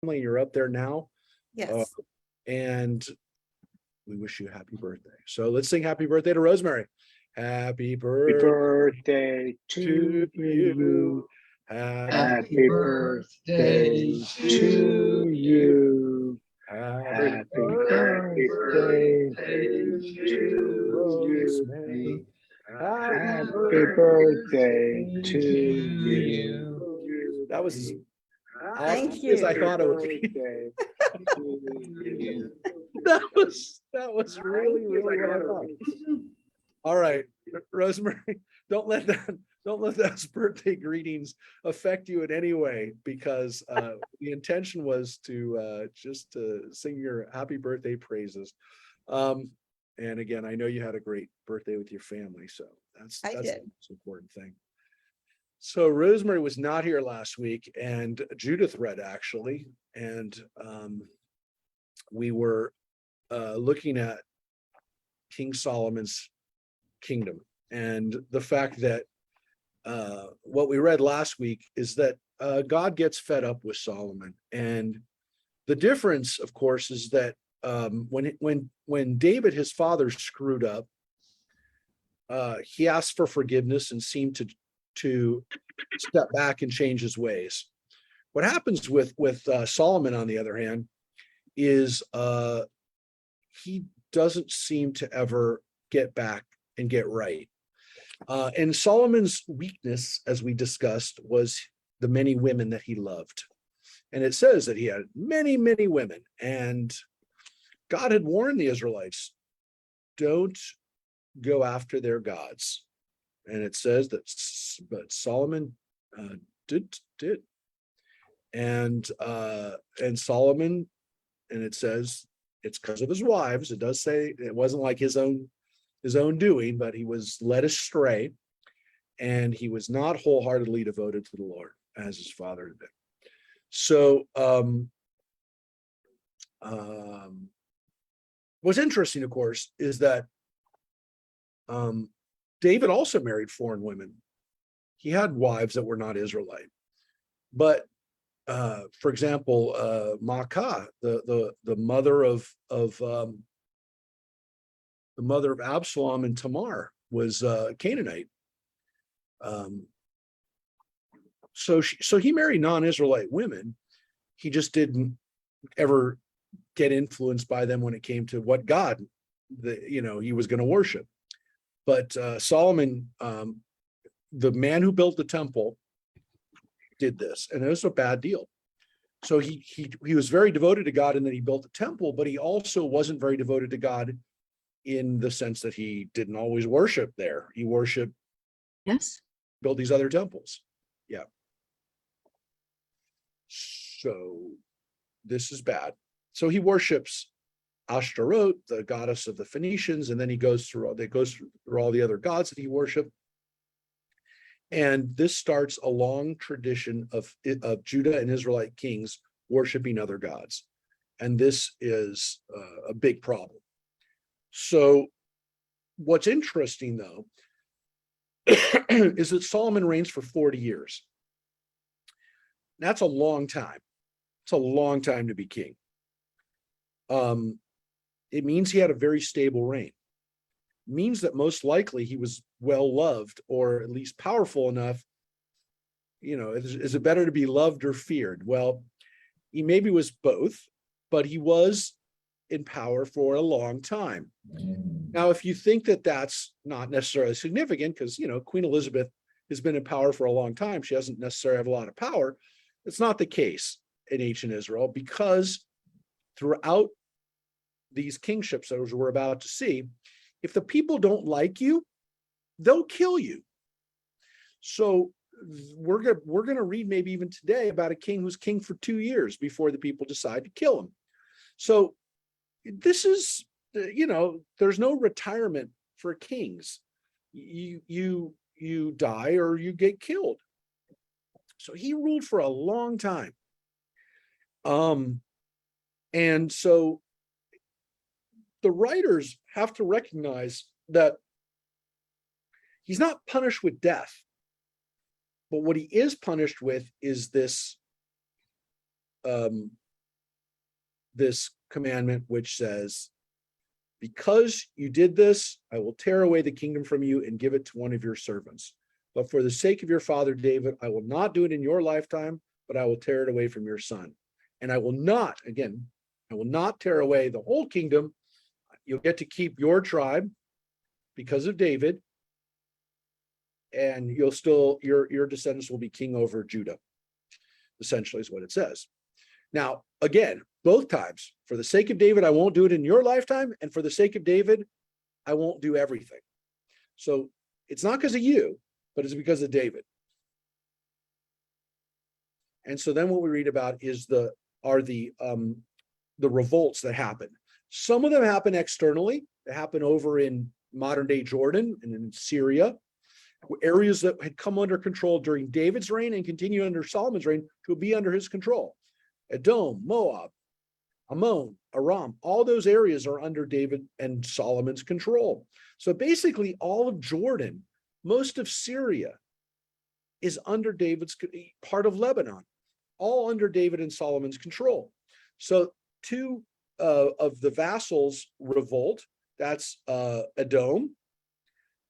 family. You're up there now. Yes. And we wish you a happy birthday. So let's sing happy birthday to Rosemary. Happy birthday to to you. Happy birthday to you. Happy Happy birthday to Rosemary. you. Happy Happy birthday to you. That was as Thank awesome as I you. thought it would be. Birthday to you. That was really what I thought. All right, Rosemary, don't let those birthday greetings affect you in any way, because the intention was to just to sing your happy birthday praises. And again, I know you had a great birthday with your family, so that's I the did. most important thing. So Rosemary was not here last week, and Judith read actually, and we were looking at King Solomon's kingdom, and the fact that what we read last week is that God gets fed up with Solomon, and the difference, of course, is that when David, his father, screwed up, he asked for forgiveness and seemed to step back and change his ways. What happens with Solomon, on the other hand, is he doesn't seem to ever get back and get right. And Solomon's weakness, as we discussed, was the many women that he loved. And it says that he had many, many women. And God had warned the Israelites, don't go after their gods. And it says that, but Solomon did. And Solomon, and it says it's because of his wives. It does say it wasn't like his own doing, but he was led astray, and he was not wholeheartedly devoted to the Lord as his father had been. So what's interesting, of course, is that David also married foreign women. He had wives that were not Israelite, but for example, Maacah, the mother of Absalom and Tamar, was Canaanite. So he married non-Israelite women. He just didn't ever get influenced by them when it came to what God he was going to worship. But Solomon, the man who built the temple, did this, and it was a bad deal. So he was very devoted to God, and then he built the temple, but he also wasn't very devoted to God in the sense that he didn't always worship there. He worshiped, built these other temples. Yeah. So this is bad. So he worships Ashtaroth, the goddess of the Phoenicians, and then he goes through all the other gods that he worshiped. And this starts a long tradition of Judah and Israelite kings worshiping other gods. And this is a big problem. So what's interesting, though, is that Solomon reigns for 40 years. That's a long time. It's a long time to be king. It means he had a very stable reign. It means that most likely he was well loved, or at least powerful enough. Is it better to be loved or feared? Well, he maybe was both, but he was in power for a long time. Now, if you think that that's not necessarily significant, because Queen Elizabeth has been in power for a long time, she doesn't necessarily have a lot of power. It's not the case in ancient Israel, because throughout these kingships that we're about to see, if the people don't like you, they'll kill you. So we're going to read maybe even today about a king who's king for 2 years before the people decide to kill him. So this is, there's no retirement for kings. You die or you get killed. So he ruled for a long time. And so the writers have to recognize that he's not punished with death, but what he is punished with is this this commandment, which says, because you did this, I will tear away the kingdom from you and give it to one of your servants. But for the sake of your father David, I will not do it in your lifetime, but I will tear it away from your son. And I will not, again, I will not tear away the whole kingdom. You'll get to keep your tribe because of David, and you'll still, your descendants will be king over Judah, essentially is what it says. Now, again, both times, for the sake of David, I won't do it in your lifetime, and for the sake of David, I won't do everything. So it's not because of you, but it's because of David. And so then what we read about is the revolts that happen. Some of them happen externally. They happen over in modern day Jordan and in Syria, areas that had come under control during David's reign and continue under Solomon's reign to be under his control. Edom, Moab, Ammon, Aram, all those areas are under David and Solomon's control. So basically all of Jordan, most of Syria is under David's, part of Lebanon, all under David and Solomon's control. So two of the vassals revolt. That's Edom,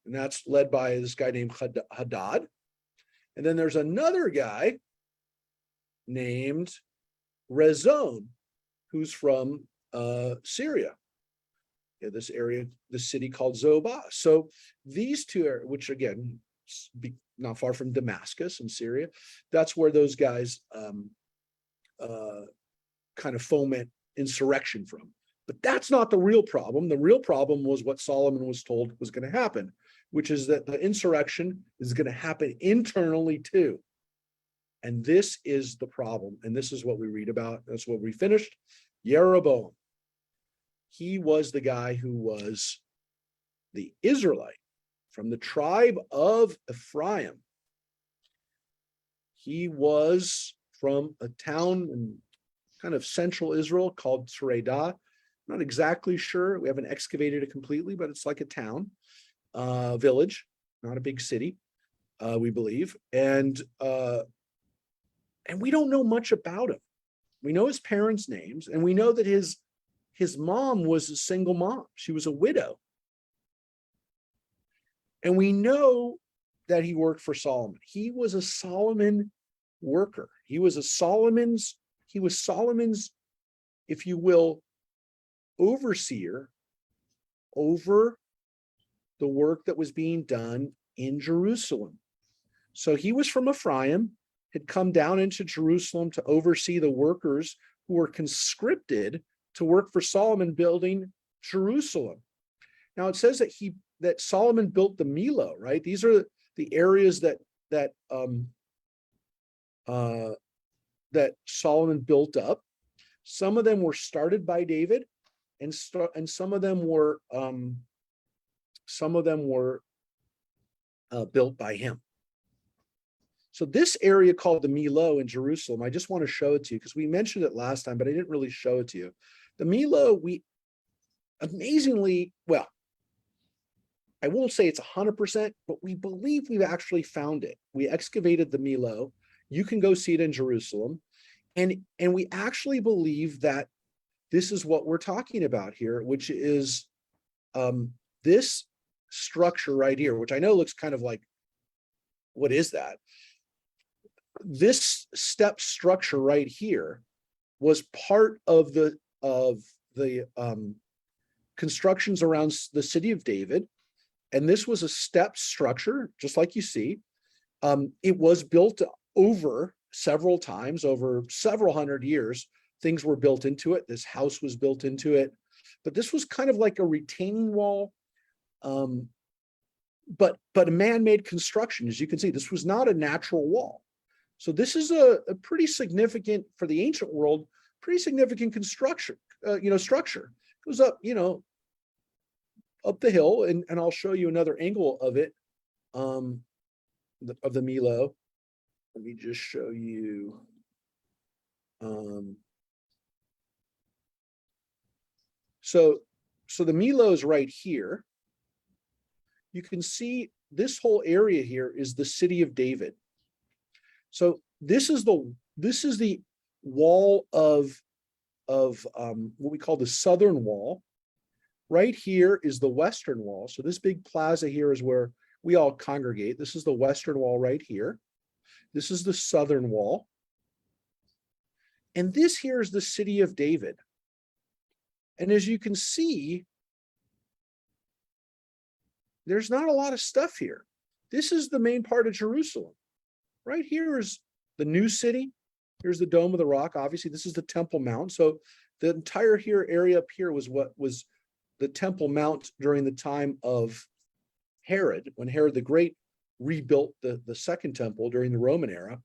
and that's led by this guy named Hadad. And then there's another guy named Rezon, who's from Syria. This area, the city called Zobah. So these two are, which again, not far from Damascus in Syria, that's where those guys kind of foment insurrection from. But that's not the real problem. The real problem was what Solomon was told was going to happen, which is that the insurrection is going to happen internally too. And this is the problem. And this is what we read about. That's what we finished. Jeroboam. He was the guy who was the Israelite from the tribe of Ephraim. He was from a town in kind of central Israel called Torah. Not exactly sure. We haven't excavated it completely, but it's like a town, village, not a big city, we believe. And we don't know much about him. We know his parents' names, and we know that his mom was a single mom. She was a widow. And we know that he worked for Solomon. He was a Solomon worker. He was Solomon's, if you will, overseer over the work that was being done in Jerusalem. So he was from Ephraim, had come down into Jerusalem to oversee the workers who were conscripted to work for Solomon building Jerusalem. Now it says that Solomon built the Millo, right? These are the areas that Solomon built up. Some of them were started by David, and some of them were built by him. So this area called the Millo in Jerusalem, I just want to show it to you because we mentioned it last time, but I didn't really show it to you. The Millo, we amazingly, well, I won't say it's 100%, but we believe we've actually found it. We excavated the Millo. You can go see it in Jerusalem. And we actually believe that this is what we're talking about here, which is this structure right here, which I know looks kind of like, what is that? This step structure right here was part of the constructions around the city of David. And this was a step structure, just like you see. It was built over several times, over several hundred years. Things were built into it. This house was built into it. But this was kind of like a retaining wall, but a man-made construction. As you can see, this was not a natural wall. So this is a pretty significant, for the ancient world, pretty significant construction, structure. It goes up, up the hill, and I'll show you another angle of it, of the Millo. Let me just show you. So the Millo is right here. You can see this whole area here is the city of David. So this is the wall of what we call the southern wall. Right here is the western wall. So this big plaza here is where we all congregate. This is the western wall right here. This is the southern wall. And this here is the city of David. And as you can see, there's not a lot of stuff here. This is the main part of Jerusalem. Right here is the new city. Here's the Dome of the Rock. Obviously, this is the Temple Mount. So the entire area up here was what was the Temple Mount during the time of Herod, when Herod the Great rebuilt the second temple during the Roman era.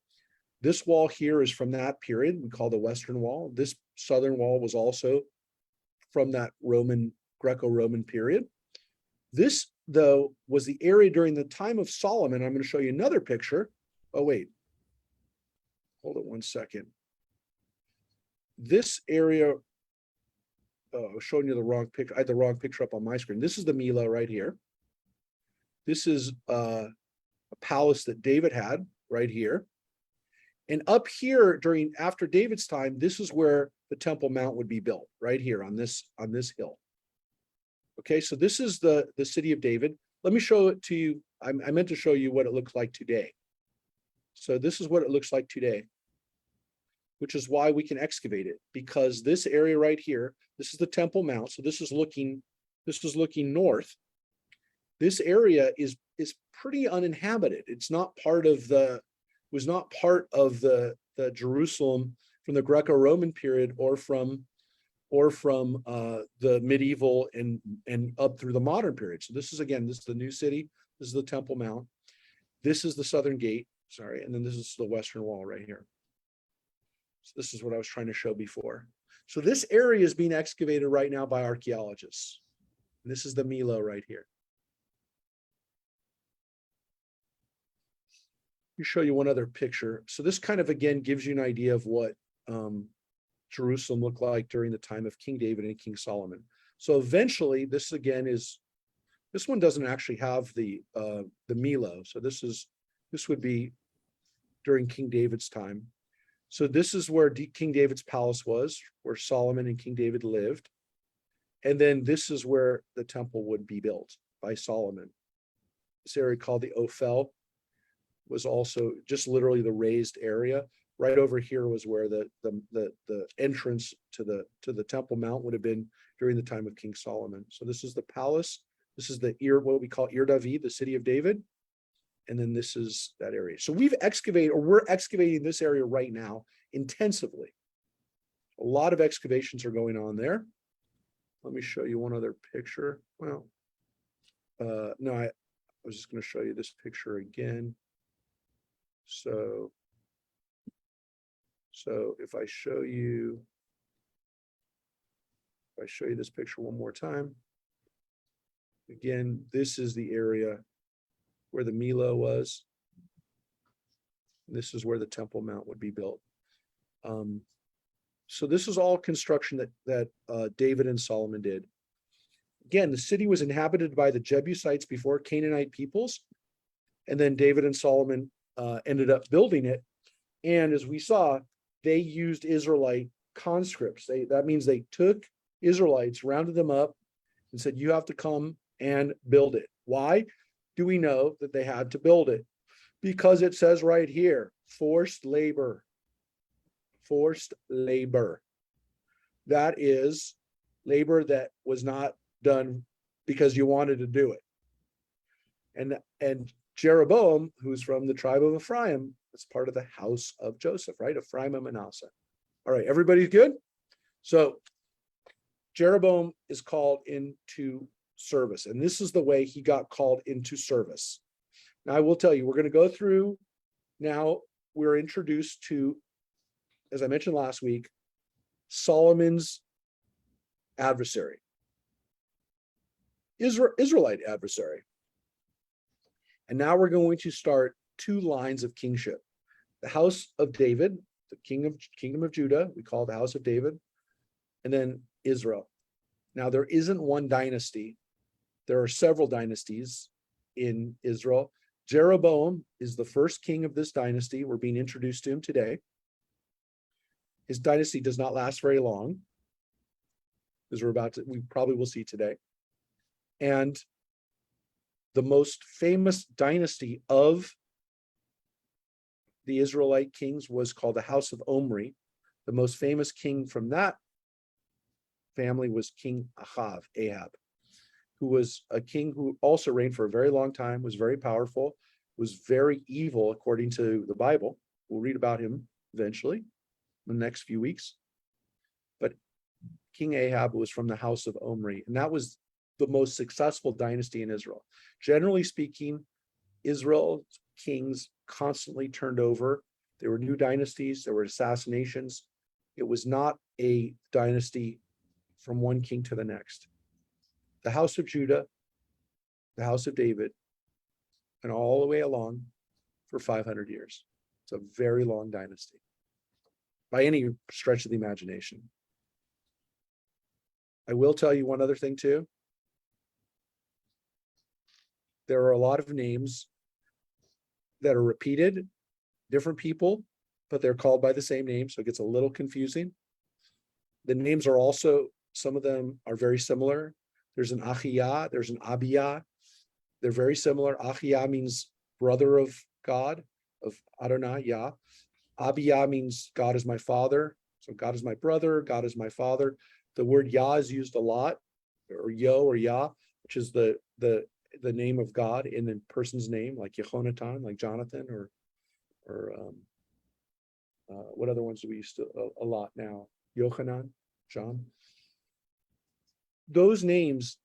This wall here is from that period, we call the Western Wall. This southern wall was also from that Greco-Roman period. This, though, was the area during the time of Solomon. I'm going to show you another picture. Oh, wait. Hold it 1 second. This area, I was showing you the wrong picture. I had the wrong picture up on my screen. This is the Mila right here. This is a palace that David had right here. And up here after David's time, this is where the Temple Mount would be built, right here on this hill. Okay, so this is the city of David. Let me show it to you. I meant to show you what it looks like today. So this is what it looks like today, which is why we can excavate it, because this area right here, this is the Temple Mount. So this is looking north. This area is pretty uninhabited. It's not part of the Jerusalem from the Greco-Roman period or from the medieval and up through the modern period. So this is the new city. This is the Temple Mount. This is the southern gate. Sorry, and then this is the western wall right here. So this is what I was trying to show before. So this area is being excavated right now by archaeologists. And this is the Milo right here. Let me show you one other picture. So this kind of, again, gives you an idea of what Jerusalem looked like during the time of King David and King Solomon. So eventually, this one doesn't actually have the Milo. So this would be during King David's time. So this is where King David's palace was, where Solomon and King David lived. And then this is where the temple would be built by Solomon. This area called the Ophel was also just literally the raised area. Right over here was where the entrance to the Temple Mount would have been during the time of King Solomon. So this is the palace. This is what we call Ir David, the city of David. And then this is that area. So we're excavating this area right now intensively. A lot of excavations are going on there. Let me show you one other picture. Well, no, I was just going to show you this picture again. So if I show you this picture one more time, again, this is the area where the Milo was. This is where the Temple Mount would be built. So this is all construction that David and Solomon did. Again, the city was inhabited by the Jebusites before, Canaanite peoples, and then David and Solomon ended up building it. And as we saw, they used Israelite conscripts. That means they took Israelites, rounded them up, and said, you have to come and build it. Why do we know that they had to build it? Because it says right here, forced labor. Forced labor. That is labor that was not done because you wanted to do it. And Jeroboam, who's from the tribe of Ephraim, is part of the house of Joseph, right? Ephraim and Manasseh. All right, everybody's good? So Jeroboam is called into service, and this is the way he got called into service. Now, I will tell you, we're going to go through, now we're introduced to, as I mentioned last week, Solomon's adversary, Israelite adversary. And now we're going to start two lines of kingship. The house of David, the kingdom of Judah, we call the house of David, and then Israel. Now, there isn't one dynasty. There are several dynasties in Israel. Jeroboam is the first king of this dynasty. We're being introduced to him today. His dynasty does not last very long. as we probably will see today. And the most famous dynasty of the Israelite kings was called the House of Omri. The most famous king from that family was King Ahab, who was a king who also reigned for a very long time, was very powerful, was very evil according to the Bible. We'll read about him eventually in the next few weeks. But King Ahab was from the House of Omri, and that was the most successful dynasty in Israel. Generally speaking, Israel's kings constantly turned over. There were new dynasties, there were assassinations. It was not a dynasty from one king to the next. The House of Judah, the House of David, and all the way along for 500 years. It's a very long dynasty by any stretch of the imagination. I will tell you one other thing too. There are a lot of names that are repeated, different people, but they're called by the same name, so it gets a little confusing. The names are also, some of them are very similar. There's an Achiyah, there's an Abiyah. They're very similar. Achiyah means brother of God, of Adonai, Yah. Abiyah means God is my father. So God is my brother, God is my father. The word Yah is used a lot, or Yo or Yah, which is the name of God in a person's name, like Yehonatan, like Jonathan, or what other ones do we use to a lot now? Yochanan, John. Those names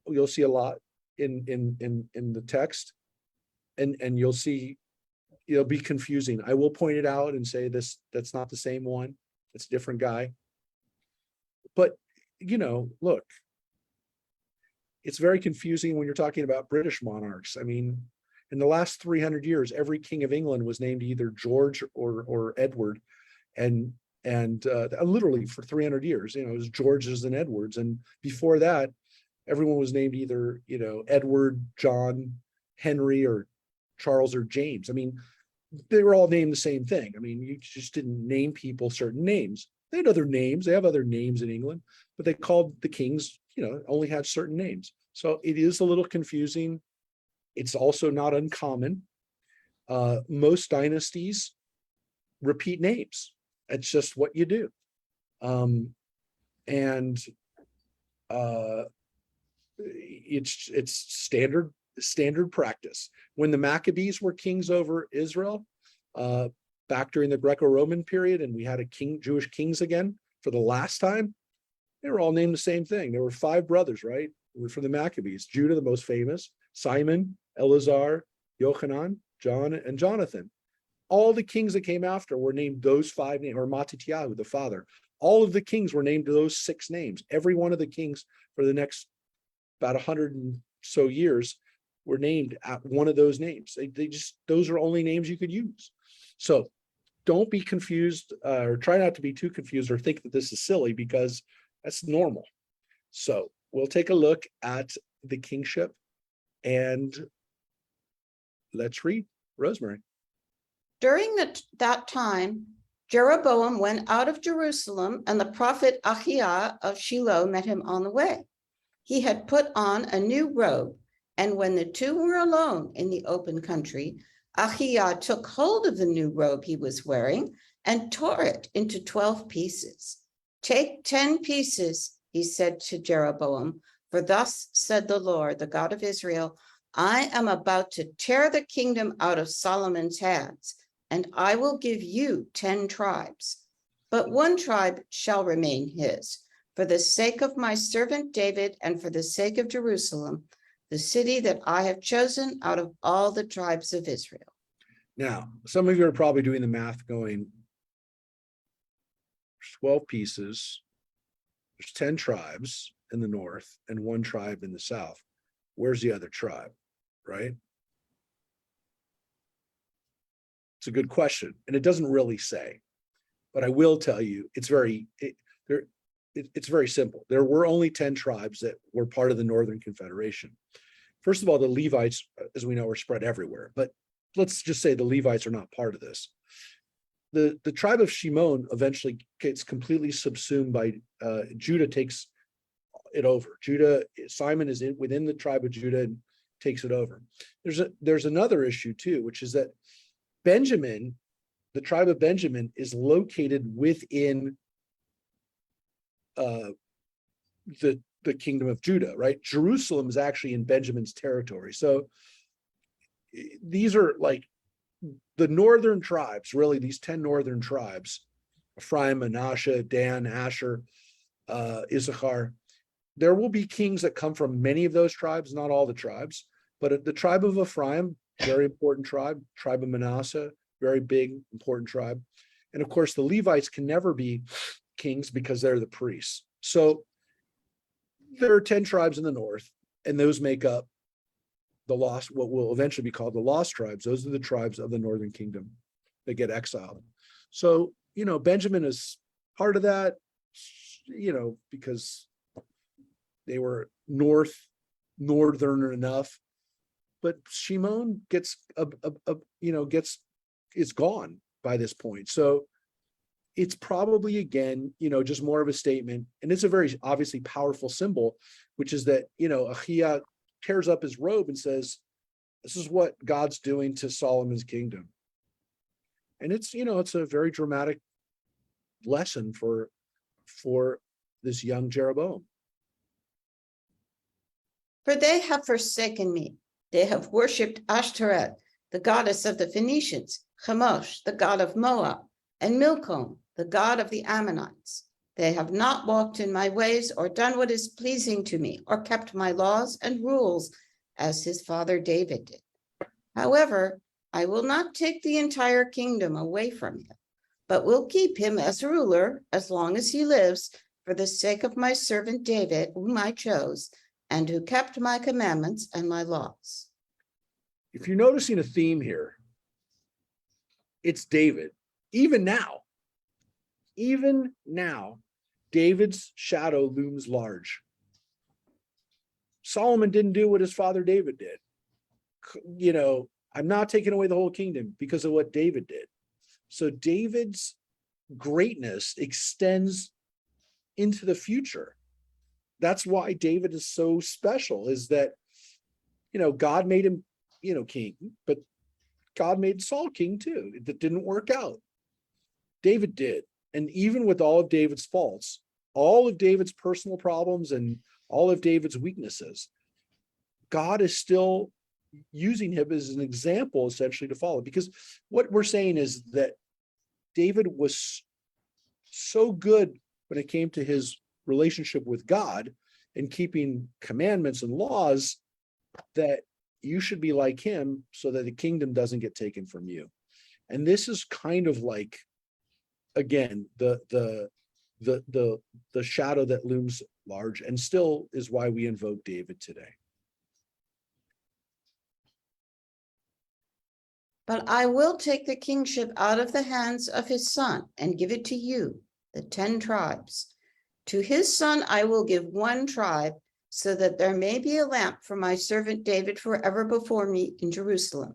you'll see a lot in the text, and you'll see it'll be confusing. I will point it out and say that's not the same one. It's a different guy. But look, it's very confusing when you're talking about British monarchs. I mean, in the last 300 years, every king of England was named either George or Edward, and literally for 300 years, it was Georges and Edwards, and before that, everyone was named either Edward, John, Henry, or Charles or James. I mean, they were all named the same thing. I mean, you just didn't name people certain names. They had other names. They have other names in England, but they called the kings, only had certain names. So it is a little confusing. It's also not uncommon. Most dynasties repeat names. It's just what you do. It's standard practice. When the Maccabees were kings over Israel, back during the Greco-Roman period, and we had Jewish kings again for the last time, they were all named the same thing. There were 5 brothers, right? From the Maccabees. Judah, the most famous, Simon, Eleazar, Yochanan, John, and Jonathan. All the kings that came after were named those 5 names, or Mattityahu, the father. All of the kings were named those 6 names. Every one of the kings for the next about 100 and so years were named at one of those names. Those are only names you could use. So don't be confused, or try not to be too confused or think that this is silly, because that's normal. So we'll take a look at the kingship, and let's read. Rosemary. During that time, Jeroboam went out of Jerusalem, and the prophet Ahijah of Shiloh met him on the way. He had put on a new robe, and when the two were alone in the open country, Ahijah took hold of the new robe he was wearing and tore it into 12 pieces. "Take 10 pieces," he said to Jeroboam, "for thus said the Lord, the God of Israel, I am about to tear the kingdom out of Solomon's hands, and I will give you 10 tribes. But 1 tribe shall remain his, for the sake of my servant David and for the sake of Jerusalem, the city that I have chosen out of all the tribes of Israel." Now, some of you are probably doing the math going, 12 pieces, there's 10 tribes in the north and 1 tribe in the south. Where's the other tribe, right? It's a good question, and it doesn't really say, but I will tell you, it's very simple. There were only 10 tribes that were part of the Northern Confederation. First of all, the Levites, as we know, are spread everywhere, but let's just say the Levites are not part of this. the tribe of Shimon eventually gets completely subsumed by Judah takes it over. Simon is within the tribe of Judah and takes it over. There's another issue too, which is that Benjamin, the tribe of Benjamin, is located within the kingdom of Judah, right? Jerusalem is actually in Benjamin's territory. So these are like the northern tribes, really, these 10 northern tribes, Ephraim, Manasseh, Dan, Asher, Issachar. There will be kings that come from many of those tribes, not all the tribes, but the tribe of Ephraim, very important tribe, tribe of Manasseh, very big, important tribe. And of course, the Levites can never be kings because they're the priests. So there are 10 tribes in the north, and those make up the lost, what will eventually be called the lost tribes. Those are the tribes of the northern kingdom that get exiled. So, Benjamin is part of that, because they were northern enough, but Shimon is gone by this point. So it's probably, again, just more of a statement. And it's a very obviously powerful symbol, which is that, Ahijah tears up his robe and says, this is what God's doing to Solomon's kingdom. And it's a very dramatic lesson for this young Jeroboam. For they have forsaken me. They have worshipped Ashtoreth, the goddess of the Phoenicians, Chemosh, the god of Moab, and Milcom, the god of the Ammonites. They have not walked in my ways or done what is pleasing to me or kept my laws and rules as his father David did. However, I will not take the entire kingdom away from him, but will keep him as ruler as long as he lives for the sake of my servant David, whom I chose, and who kept my commandments and my laws. If you're noticing a theme here, it's David. Even now, David's shadow looms large. Solomon didn't do what his father David did. I'm not taking away the whole kingdom because of what David did. So David's greatness extends into the future. That's why David is so special, is that, God made him, king, but God made Saul king too. That didn't work out. David did. And even with all of David's faults, all of David's personal problems and all of David's weaknesses, God is still using him as an example, essentially, to follow. Because what we're saying is that David was so good when it came to his relationship with God and keeping commandments and laws that you should be like him so that the kingdom doesn't get taken from you. And this is kind of like, again, the shadow that looms large, and still is why we invoke David today. But I will take the kingship out of the hands of his son and give it to you, the 10 tribes. To his son I will give one tribe, so that there may be a lamp for my servant David forever before me in Jerusalem,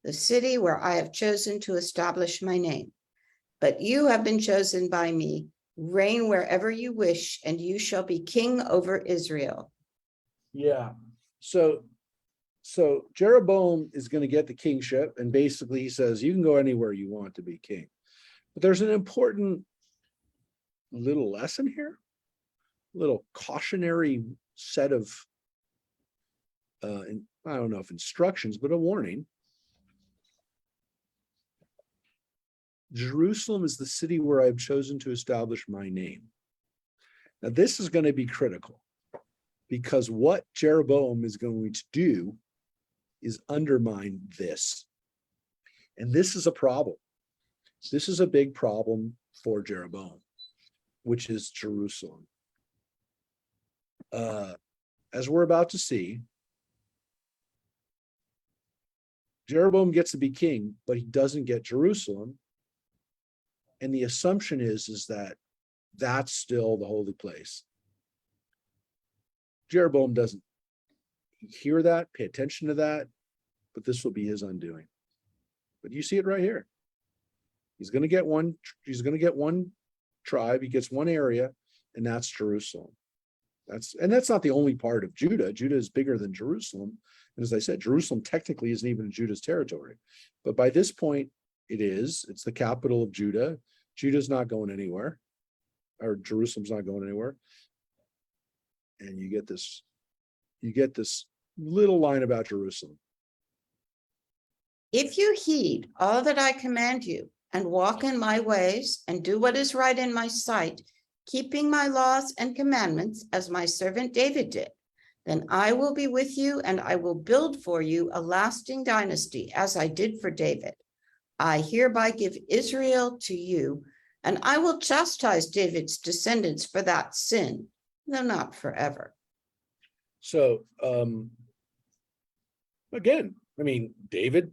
the city where I have chosen to establish my name. But you have been chosen by me. Reign wherever you wish, and you shall be king over Israel. Yeah. So Jeroboam is going to get the kingship, and basically he says, you can go anywhere you want to be king. But there's an important little lesson here, little cautionary set of, I don't know if instructions, but a warning. Jerusalem is the city where I've chosen to establish my name. Now, this is going to be critical, because what Jeroboam is going to do is undermine this. And this is a problem. This is a big problem for Jeroboam, which is Jerusalem. As we're about to see, Jeroboam gets to be king, but he doesn't get Jerusalem. And the assumption is that that's still the holy place. Jeroboam doesn't hear that, pay attention to that, but this will be his undoing. But you see it right here. He's going to get one tribe. He gets one area, and that's Jerusalem. That's not the only part of Judah. Judah is bigger than Jerusalem. And as I said, Jerusalem technically isn't even in Judah's territory. But by this point, it's the capital of Judah. Judah's not going anywhere, or Jerusalem's not going anywhere. And you get this little line about Jerusalem. If you heed all that I command you and walk in my ways and do what is right in my sight, keeping my laws and commandments as my servant David did, then I will be with you and I will build for you a lasting dynasty as I did for David. I hereby give Israel to you, and I will chastise David's descendants for that sin, though not forever. So, again, I mean, David.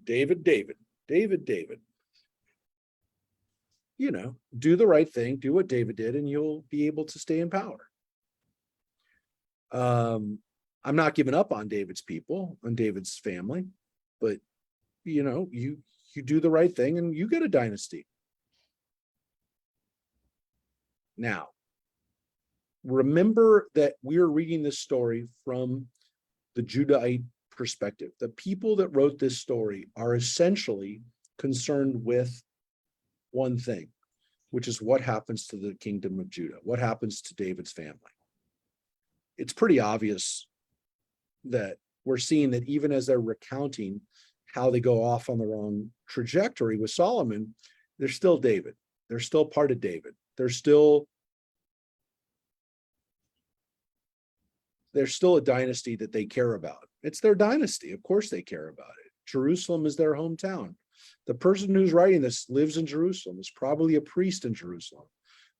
You know, do the right thing, do what David did, and you'll be able to stay in power. I'm not giving up on David's people, on David's family, but you know, you do the right thing and you get a dynasty. Now, remember that we're reading this story from the Judahite perspective. The people that wrote this story are essentially concerned with one thing, which is what happens to the kingdom of Judah, what happens to David's family. It's pretty obvious that we're seeing that even as they're recounting how they go off on the wrong trajectory with Solomon, they're still David. They're still part of David. They're still a dynasty that they care about. It's their dynasty. Of course they care about it. Jerusalem is their hometown. The person who's writing this lives in Jerusalem, is probably a priest in Jerusalem,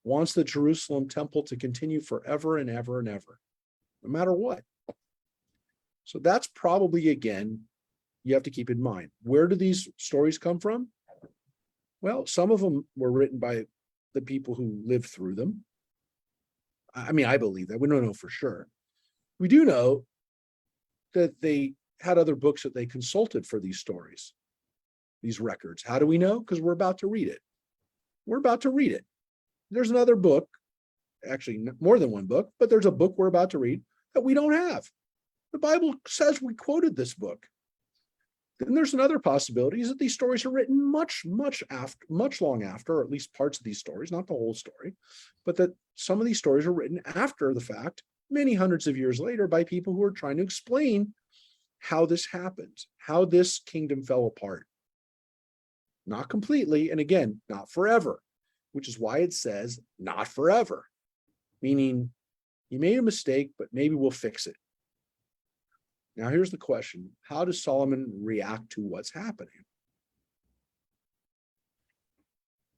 wants the Jerusalem temple to continue forever and ever and ever, no matter what. So that's probably, again, you have to keep in mind, where do these stories come from? Well, some of them were written by the people who lived through them. I mean, I believe that. We don't know for sure. We do know that they had other books that they consulted for these stories, these records. How do we know? Because we're about to read it. We're about to read it. There's another book, actually more than one book, but there's a book we're about to read that we don't have. The Bible says we quoted this book. Then there's another possibility is that these stories are written much long after, or at least parts of these stories, not the whole story, but that some of these stories are written after the fact, many hundreds of years later, by people who are trying to explain how this happened, how this kingdom fell apart. Not completely, and again, not forever, which is why it says not forever, meaning you made a mistake, but maybe we'll fix it. Now, here's the question. How does Solomon react to what's happening?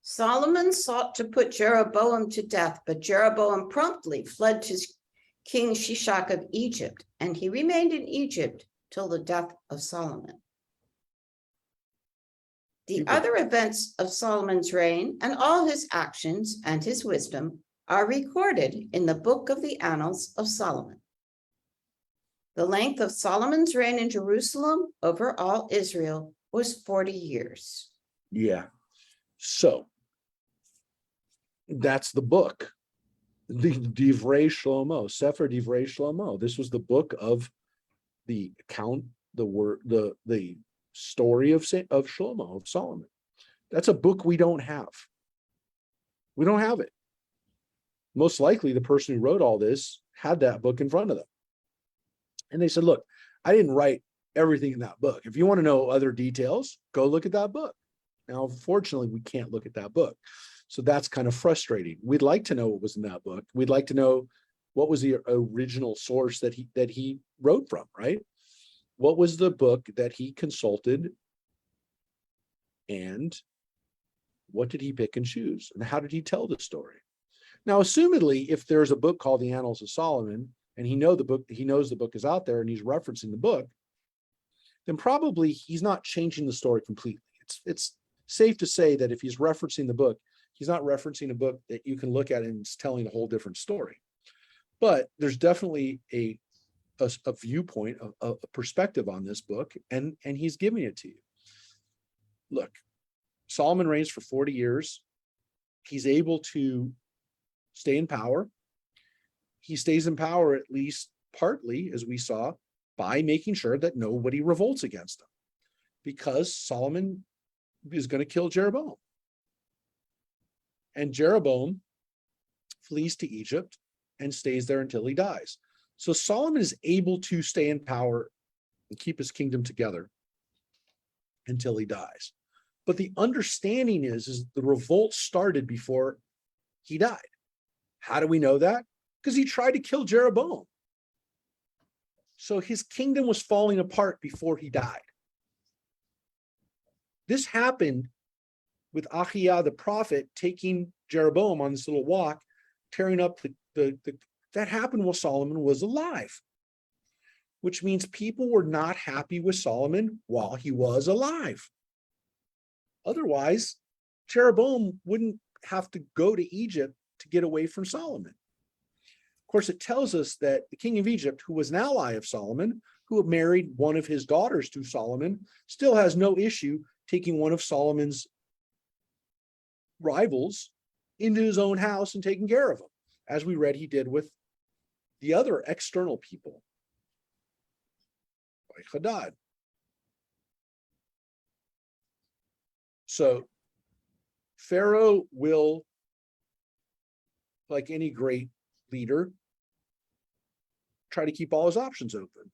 Solomon sought to put Jeroboam to death, but Jeroboam promptly fled to King Shishak of Egypt, and he remained in Egypt till the death of Solomon. The other events of Solomon's reign and all his actions and his wisdom are recorded in the book of the Annals of Solomon. The length of Solomon's reign in Jerusalem over all Israel was 40 years. Yeah. So that's the book, the Divrei Shlomo, Sefer Divrei Shlomo. This was the book of the account, the story of Shlomo, of Solomon. That's a book we don't have. We don't have it. Most likely the person who wrote all this had that book in front of them. And they said, look, I didn't write everything in that book. If you want to know other details, go look at that book. Now, unfortunately, we can't look at that book. So that's kind of frustrating. We'd like to know what was in that book. We'd like to know what was the original source that he wrote from, right? What was the book that he consulted, and what did he pick and choose? And how did he tell the story? Now, assumedly, if there's a book called the Annals of Solomon, and he knows the book is out there and he's referencing the book, then probably he's not changing the story completely. It's safe to say that if he's referencing the book, he's not referencing a book that you can look at and it's telling a whole different story. But there's definitely a viewpoint, a perspective on this book, and he's giving it to you. Look, Solomon reigns for 40 years. He's able to stay in power. He stays in power at least partly, as we saw, by making sure that nobody revolts against him, because Solomon is going to kill Jeroboam. And Jeroboam flees to Egypt and stays there until he dies. So Solomon is able to stay in power and keep his kingdom together until he dies. But the understanding is the revolt started before he died. How do we know that? Because he tried to kill Jeroboam. So his kingdom was falling apart before he died. This happened with Achiah the prophet taking Jeroboam on this little walk, tearing up that happened while Solomon was alive, which means people were not happy with Solomon while he was alive. Otherwise, Jeroboam wouldn't have to go to Egypt to get away from Solomon. Of course, it tells us that the king of Egypt, who was an ally of Solomon, who had married one of his daughters to Solomon, still has no issue taking one of Solomon's rivals into his own house and taking care of him, as we read he did with the other external people, like Hadad. So Pharaoh will, like any great leader, try to keep all his options open.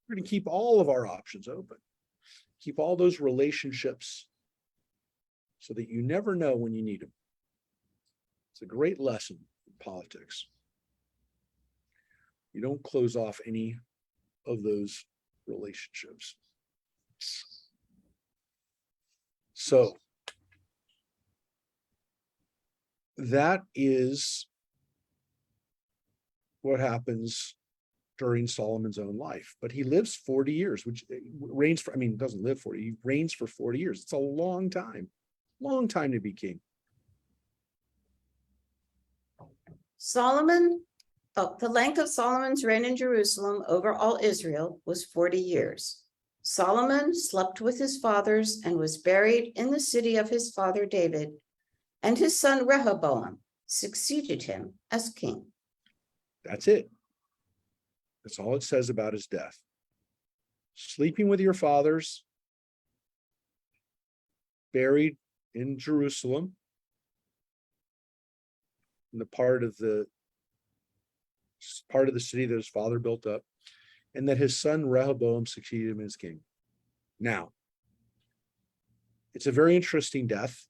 We're going to keep all of our options open. Keep all those relationships so that you never know when you need them. It's a great lesson in politics. You don't close off any of those relationships. So that is what happens during Solomon's own life. But he lives 40 years, which reigns for, doesn't live 40, he reigns for 40 years. It's a long time to be king. The length of Solomon's reign in Jerusalem over all Israel was 40 years. Solomon slept with his fathers and was buried in the city of his father David, and his son Rehoboam succeeded him as king. That's it. That's all it says about his death. Sleeping with your fathers, buried in Jerusalem, in the part of the city that his father built up, and that his son Rehoboam succeeded him as king. Now, it's a very interesting death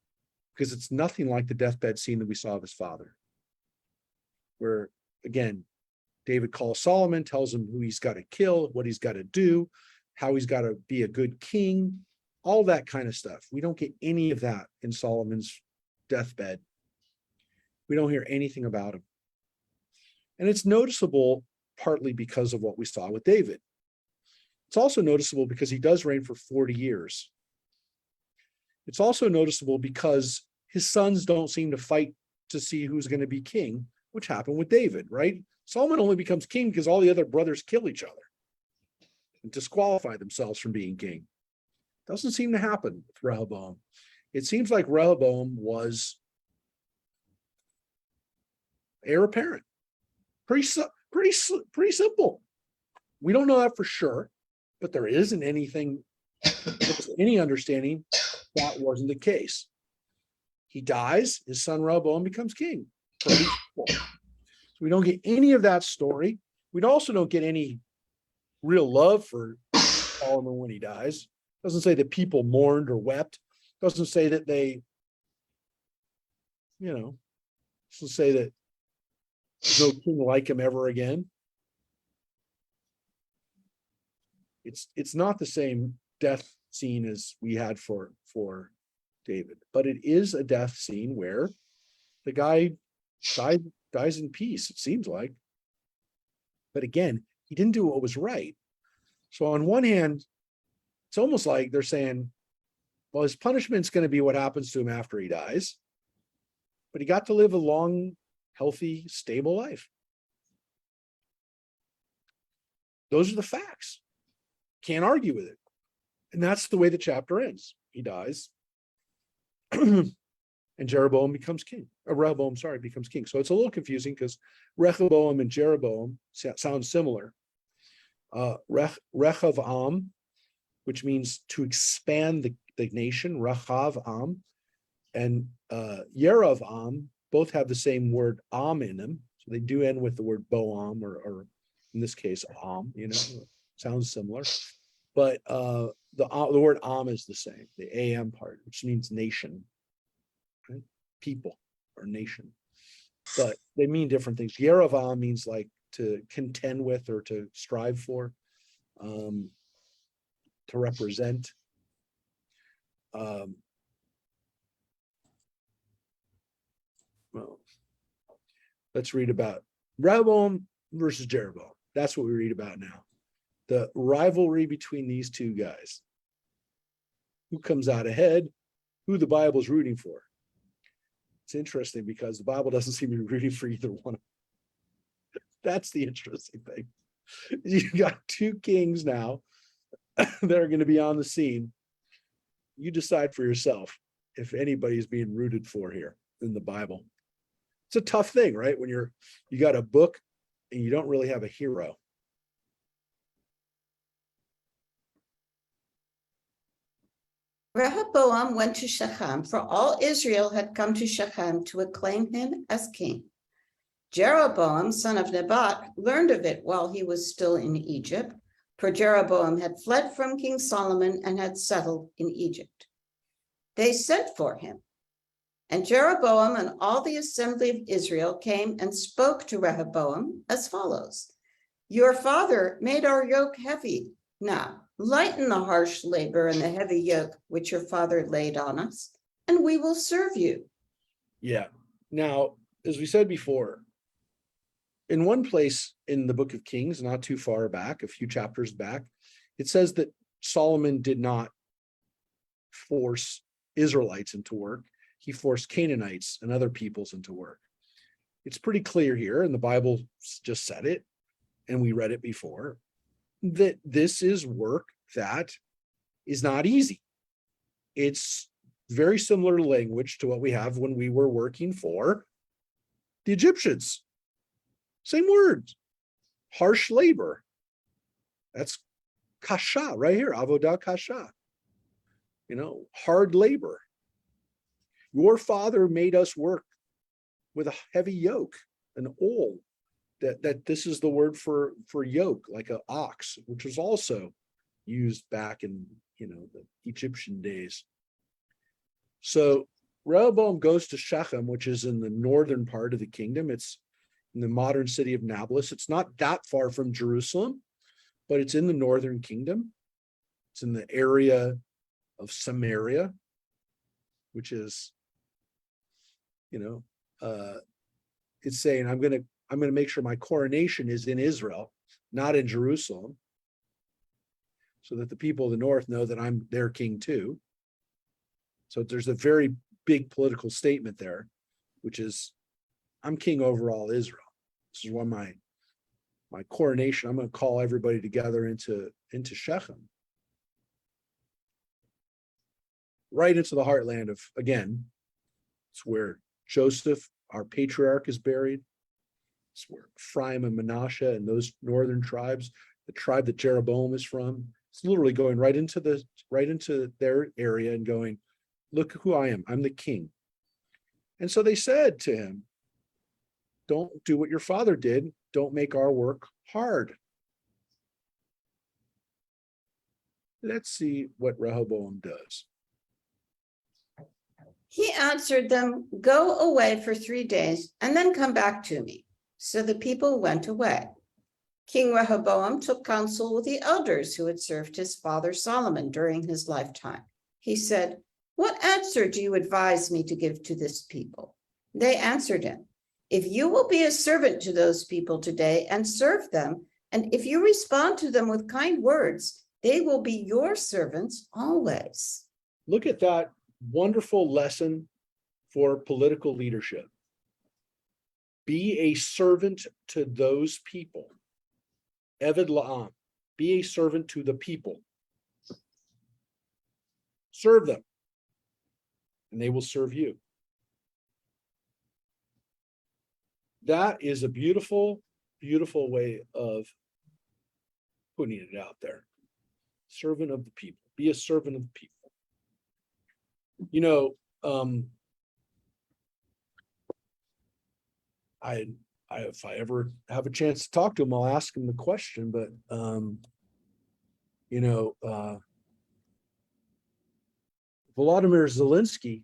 because it's nothing like the deathbed scene that we saw of his father, where, again, David calls Solomon, tells him who he's got to kill, what he's got to do, how he's got to be a good king, all that kind of stuff. We don't get any of that in Solomon's deathbed. We don't hear anything about him. And it's noticeable partly because of what we saw with David. It's also noticeable because he does reign for 40 years. It's also noticeable because his sons don't seem to fight to see who's going to be king, which happened with David, right? Solomon only becomes king because all the other brothers kill each other and disqualify themselves from being king. Doesn't seem to happen with Rehoboam. It seems like Rehoboam was heir apparent. Pretty simple. We don't know that for sure, but there isn't anything, any understanding that wasn't the case. He dies, his son Rehoboam becomes king. Pretty simple. So we don't get any of that story. We also don't get any real love for Solomon when he dies. Doesn't say that people mourned or wept. Doesn't say that they, doesn't say that there's no king like him ever again. It's not the same death scene as we had for David, but it is a death scene where the guy dies in peace, it seems like. But again, he didn't do what was right. So on one hand, it's almost like they're saying, well, his punishment's going to be what happens to him after he dies, but he got to live a long, healthy, stable life. Those are the facts. Can't argue with it. And that's the way the chapter ends. He dies. and Jeroboam becomes king. Rehoboam, sorry, becomes king. So it's a little confusing because Rehoboam and Jeroboam sound similar. Rehavam, which means to expand the nation, Rehavam, and Yeravam both have the same word am in them. So they do end with the word boam, or in this case, am, sounds similar. But the word am is the same, the am part, which means nation, right? People or nation. But they mean different things. Yeravam means like to contend with or to strive for, to represent. Well, let's read about Rehoboam versus Jeroboam. That's what we read about now. The rivalry between these two guys. Who comes out ahead? Who the Bible's rooting for? It's interesting because the Bible doesn't seem to be rooting for either one. That's the interesting thing. You got two kings now that are going to be on the scene. You decide for yourself if anybody's being rooted for here in the Bible. It's a tough thing, right? When you got a book and you don't really have a hero. Rehoboam went to Shechem, for all Israel had come to Shechem to acclaim him as king. Jeroboam, son of Nebat, learned of it while he was still in Egypt, for Jeroboam had fled from King Solomon and had settled in Egypt. They sent for him, and Jeroboam and all the assembly of Israel came and spoke to Rehoboam as follows: Your father made our yoke heavy. Now, lighten the harsh labor and the heavy yoke which your father laid on us, and we will serve you. Yeah. Now, as we said before, in one place in the book of Kings, not too far back, a few chapters back, it says that Solomon did not force Israelites into work. He forced Canaanites and other peoples into work. It's pretty clear here, and the Bible just said it, and we read it before, that this is work that is not easy. It's very similar language to what we have when we were working for the Egyptians. Same words. Harsh labor. That's kasha right here, avodah kasha. Hard labor. Your father made us work with a heavy yoke, an ohl. That this is the word for yoke, like an ox, which was also used back in the Egyptian days. So Rehoboam goes to Shechem, which is in the northern part of the kingdom. It's in the modern city of Nablus. It's not that far from Jerusalem, but it's in the northern kingdom. It's in the area of Samaria, which is, it's saying I'm going to make sure my coronation is in Israel, not in Jerusalem, so that the people of the north know that I'm their king too. So there's a very big political statement there, which is I'm king over all Israel. This is why my coronation, I'm going to call everybody together into Shechem. Right into the heartland of, again, it's where Joseph, our patriarch, is buried. It's where Ephraim and Manasseh and those northern tribes, the tribe that Jeroboam is from, it's literally going right into their area and going, look who I am. I'm the king. And so they said to him, don't do what your father did. Don't make our work hard. Let's see what Rehoboam does. He answered them, Go away for 3 days and then come back to me. So the people went away. King Rehoboam took counsel with the elders who had served his father Solomon during his lifetime. He said, What answer do you advise me to give to this people? They answered him, If you will be a servant to those people today and serve them, and if you respond to them with kind words, they will be your servants always. Look at that wonderful lesson for political leadership. Be a servant to those people. Eved la'am. Be a servant to the people. Serve them. and they will serve you. That is a beautiful, beautiful way of putting it out there. Servant of the people. Be a servant of the people. You know, if I ever have a chance to talk to him, I'll ask him the question. But Volodymyr Zelensky,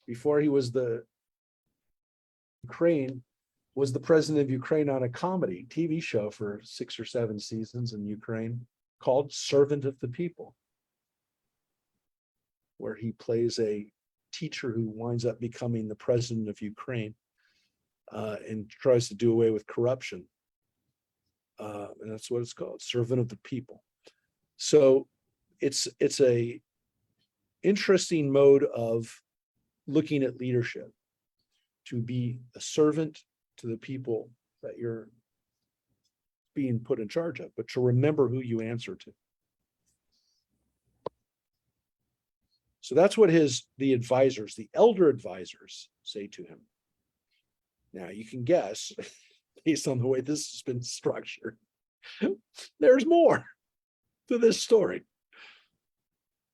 before he was the Ukraine, was the president of Ukraine on a comedy TV show for 6 or 7 seasons in Ukraine called Servant of the People, where he plays a teacher who winds up becoming the president of Ukraine and tries to do away with corruption. And that's what it's called, Servant of the People. So it's a interesting mode of looking at leadership, to be a servant to the people that you're being put in charge of, but to remember who you answer to. So that's what the advisors, the elder advisors, say to him. Now you can guess, based on the way this has been structured, there's more to this story.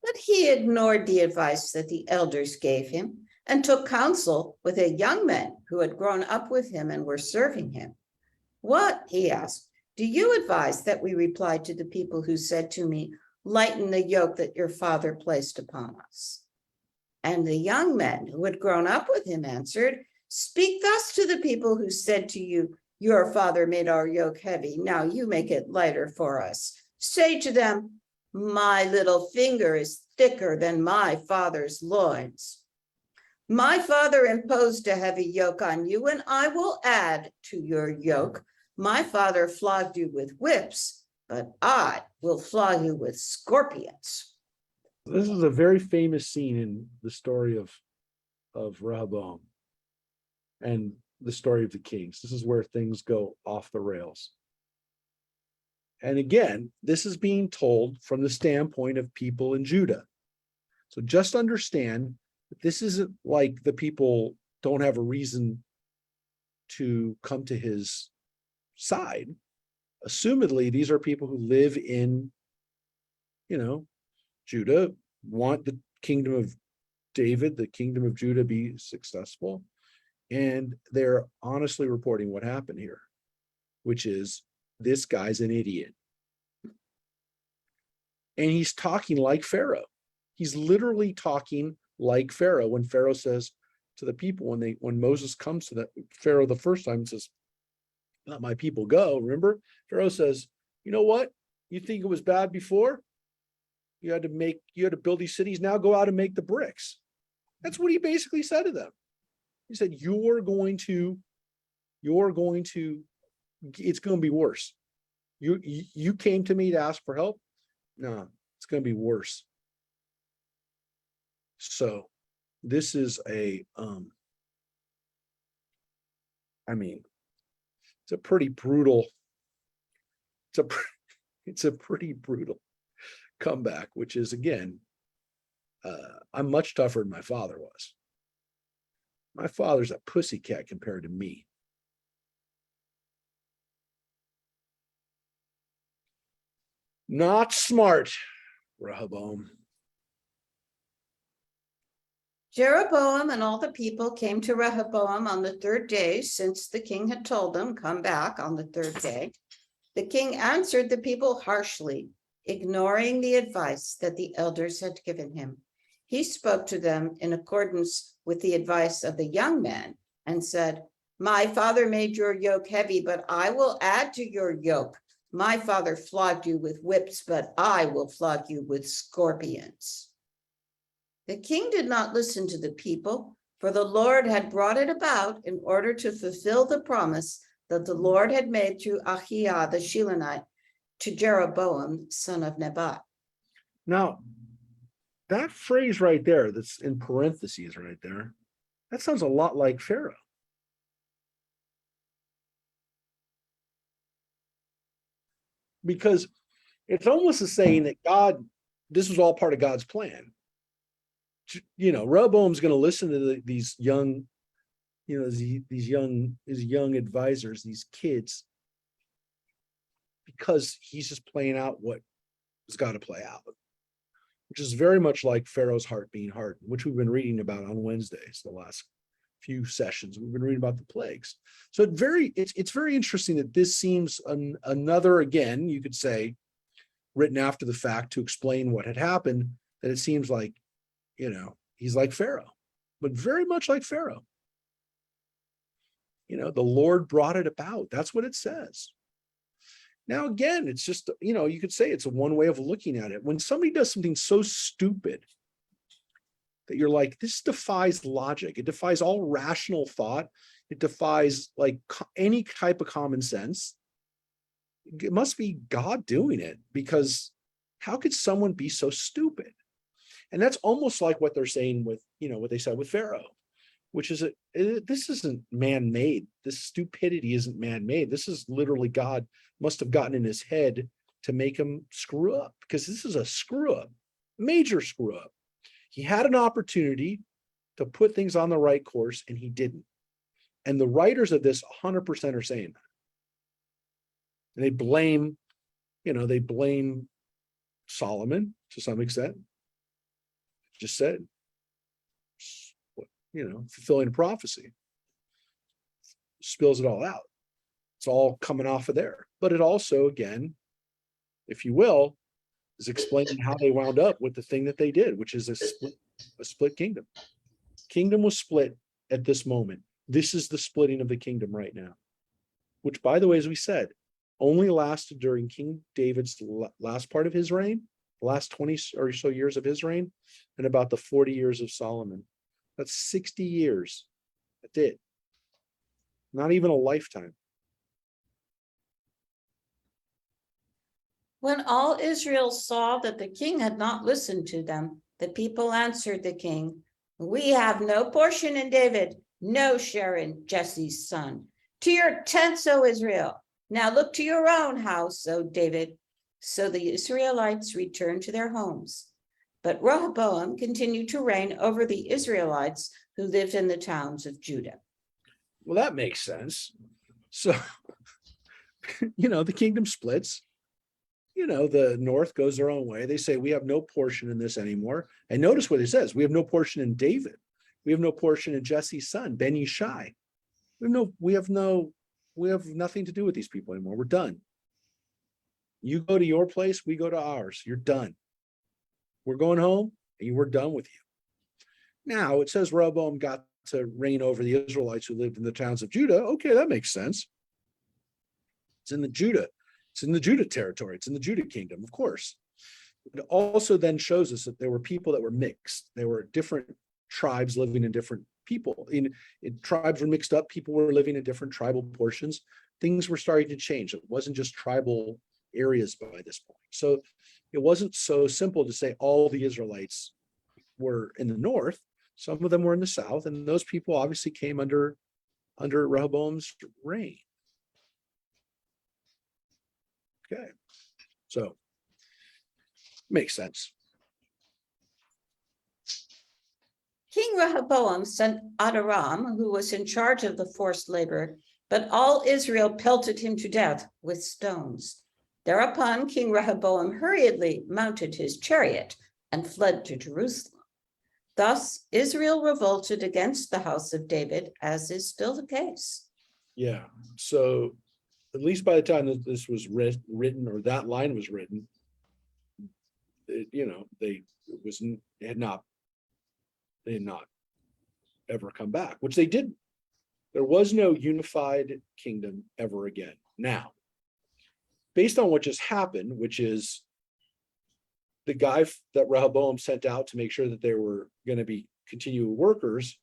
But he ignored the advice that the elders gave him and took counsel with a young men who had grown up with him and were serving him. What, he asked, do you advise that we reply to the people who said to me, lighten the yoke that your father placed upon us? And the young men who had grown up with him answered, speak thus to the people who said to you, your father made our yoke heavy, now you make it lighter for us. Say to them, my little finger is thicker than my father's loins. My father imposed a heavy yoke on you, and I will add to your yoke. My father flogged you with whips, but I will flog you with scorpions. This is a very famous scene in the story of Rehoboam and the story of the kings. This is where things go off the rails. And again, this is being told from the standpoint of people in Judah. So just understand that this isn't like the people don't have a reason to come to his side. Assumedly, these are people who live in, Judah, want the kingdom of David, the kingdom of Judah be successful. And they're honestly reporting what happened here, which is this guy's an idiot. And he's talking like Pharaoh. He's literally talking like Pharaoh. When Pharaoh says to the people, when Moses comes to Pharaoh the first time and says, let my people go, remember? Pharaoh says, you know what? You think it was bad before? You had to build these cities, now go out and make the bricks. That's what he basically said to them. He said, it's going to be worse. You came to me to ask for help. No, it's going to be worse. So this is it's a pretty brutal, it's a pretty brutal comeback, which is, again, I'm much tougher than my father was. My father's a pussycat compared to me. Not smart, Rehoboam. Jeroboam and all the people came to Rehoboam on the 3rd day, since the king had told them, come back on the 3rd day. The king answered the people harshly, ignoring the advice that the elders had given him. He spoke to them in accordance with the advice of the young men and said, my father made your yoke heavy, but I will add to your yoke. My father flogged you with whips, but I will flog you with scorpions. The king did not listen to the people, for the Lord had brought it about in order to fulfill the promise that the Lord had made through Ahiah the Shilonite to Jeroboam, son of Nebat. Now, that phrase right there, that's in parentheses right there, that sounds a lot like Pharaoh. Because it's almost as saying that this was all part of God's plan Rehoboam's going to listen to these young, these young advisors, these kids, because he's just playing out what has got to play out, which is very much like Pharaoh's heart being hardened, which we've been reading about on Wednesdays, the last few sessions. We've been reading about the plagues. So it's very interesting that this seems another, again, you could say, written after the fact to explain what had happened, that it seems like, he's like Pharaoh, but very much like Pharaoh. The Lord brought it about. That's what it says. Now, again, it's just, you could say it's one way of looking at it. When somebody does something so stupid that you're like, this defies logic, it defies all rational thought, it defies like any type of common sense, it must be God doing it, because how could someone be so stupid? And that's almost like what they're saying with, what they said with Pharaoh, which is, this isn't man-made. This stupidity isn't man-made. This is literally God must have gotten in his head to make him screw up, because this is a screw up, major screw up. He had an opportunity to put things on the right course and he didn't. And the writers of this 100% are saying that. And they blame Solomon to some extent. Just said, fulfilling a prophecy. Spills it all out. It's all coming off of there. But it also, again, if you will, is explaining how they wound up with the thing that they did, which is a split kingdom. Kingdom was split at this moment. This is the splitting of the kingdom right now, which, by the way, as we said, only lasted during King David's last part of his reign, the last 20 or so years of his reign, and about the 40 years of Solomon. That's 60 years. That's it. Not even a lifetime. When all Israel saw that the king had not listened to them, the people answered the king, "We have no portion in David, no share in Jesse's son. To your tents, O Israel. Now look to your own house, O David." So the Israelites returned to their homes. But Rehoboam continued to reign over the Israelites who lived in the towns of Judah. Well, that makes sense. So, the kingdom splits. The north goes their own way. They say, we have no portion in this anymore. And notice what it says. We have no portion in David. We have no portion in Jesse's son, Ben Yishai. We have nothing to do with these people anymore. We're done. You go to your place, we go to ours. You're done. We're going home and we're done with you. Now it says Rehoboam got to reign over the Israelites who lived in the towns of Judah. Okay, that makes sense. It's in the Judah territory. It's in the Judah kingdom, of course. It also then shows us that there were people that were mixed. There were different tribes living in different people. Tribes were mixed up. People were living in different tribal portions. Things were starting to change. It wasn't just tribal areas by this point. So it wasn't so simple to say all the Israelites were in the north. Some of them were in the south, and those people obviously came under Rehoboam's reign. Okay, so makes sense. King Rehoboam sent Adoram, who was in charge of the forced labor, but all Israel pelted him to death with stones. Thereupon King Rehoboam hurriedly mounted his chariot and fled to Jerusalem. Thus Israel revolted against the house of David, as is still the case. Yeah, so at least by the time that this was written, or that line was written, they had not ever come back, which they didn't. There was no unified kingdom ever again. Now, based on what just happened, which is the guy that Rehoboam sent out to make sure that they were going to be continual workers,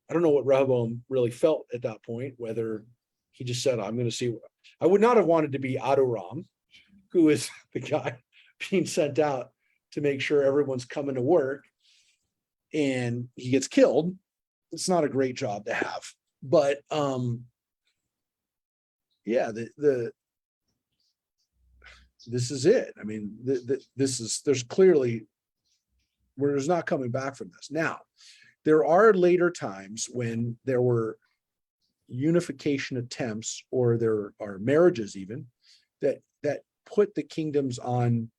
I don't know what Rehoboam really felt at that point, whether he just said, I'm going to see. I would not have wanted to be Adoram, who is the guy being sent out to make sure everyone's coming to work, and he gets killed. It's not a great job to have, but yeah, this is it. I mean, there's clearly we're just not coming back from this. Now, there are later times when there were unification attempts, or there are marriages even that put the kingdoms on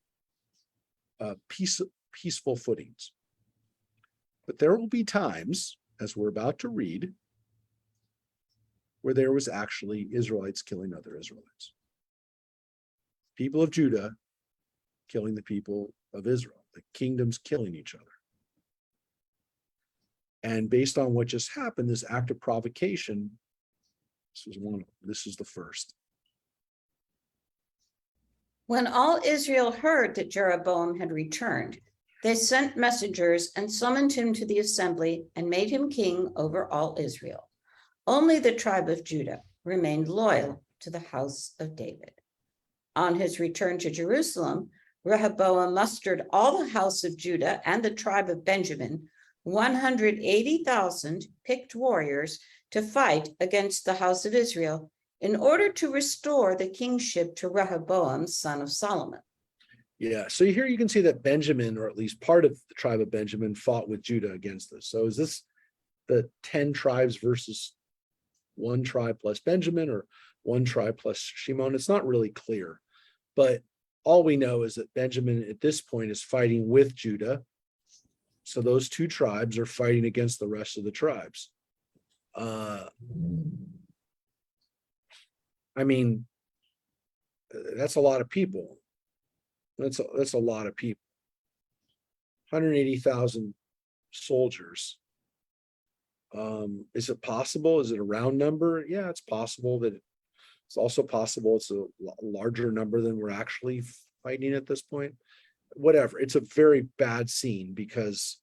peaceful footings. But there will be times, as we're about to read, where there was actually Israelites killing other Israelites. People of Judah killing the people of Israel, the kingdoms killing each other. And based on what just happened, this act of provocation, this is the first. When all Israel heard that Jeroboam had returned, they sent messengers and summoned him to the assembly and made him king over all Israel. Only the tribe of Judah remained loyal to the house of David. On his return to Jerusalem, Rehoboam mustered all the house of Judah and the tribe of Benjamin, 180,000 picked warriors, to fight against the house of Israel, in order to restore the kingship to Rehoboam, son of Solomon. Yeah, so here you can see that Benjamin, or at least part of the tribe of Benjamin, fought with Judah against this. So is this the 10 tribes versus one tribe plus Benjamin, or one tribe plus Shimon? It's not really clear, but all we know is that Benjamin at this point is fighting with Judah. So those two tribes are fighting against the rest of the tribes. I mean, that's a lot of people. That's a lot of people. 180,000 soldiers. Is it possible? Is it a round number? Yeah, it's possible. That it's also possible it's a larger number than we're actually fighting at this point. Whatever. It's a very bad scene because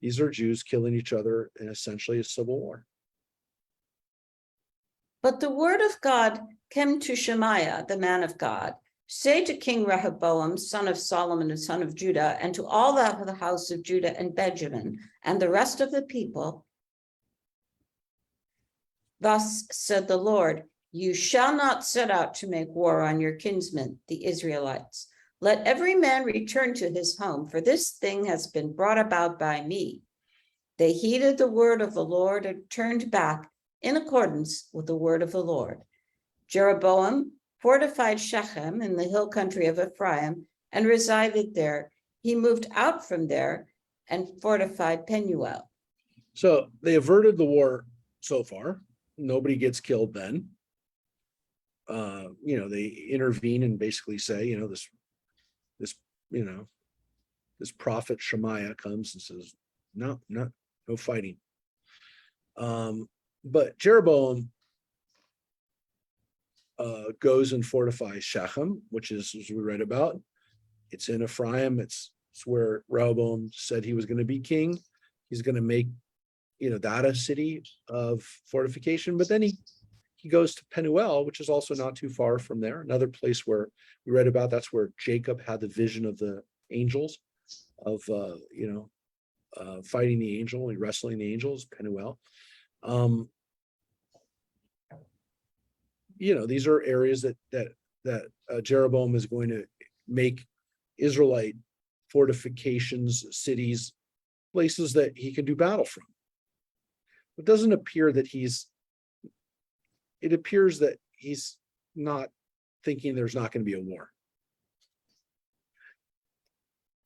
these are Jews killing each other in essentially a civil war. But the word of God came to Shemaiah, the man of God. Say to King Rehoboam, son of Solomon and son of Judah, and to all the house of Judah and Benjamin, and the rest of the people, thus said the Lord, you shall not set out to make war on your kinsmen, the Israelites. Let every man return to his home, for this thing has been brought about by me. They heeded the word of the Lord and turned back in accordance with the word of the Lord. Jeroboam fortified Shechem in the hill country of Ephraim and resided there. He moved out from there and fortified Penuel. So they averted the war so far. Nobody gets killed then. They intervene and basically say, this prophet Shemaiah comes and says, no fighting. But Jeroboam goes and fortifies Shechem, which is, as we read about, it's in Ephraim. It's where Rehoboam said he was going to be king. He's going to make, that a city of fortification. But then he goes to Penuel, which is also not too far from there. Another place where we read about, that's where Jacob had the vision of the angels, of fighting the angel and wrestling the angels, Penuel. These are areas that Jeroboam is going to make Israelite fortifications, cities, places that he can do battle from. It doesn't appear that it appears that he's not thinking there's not going to be a war.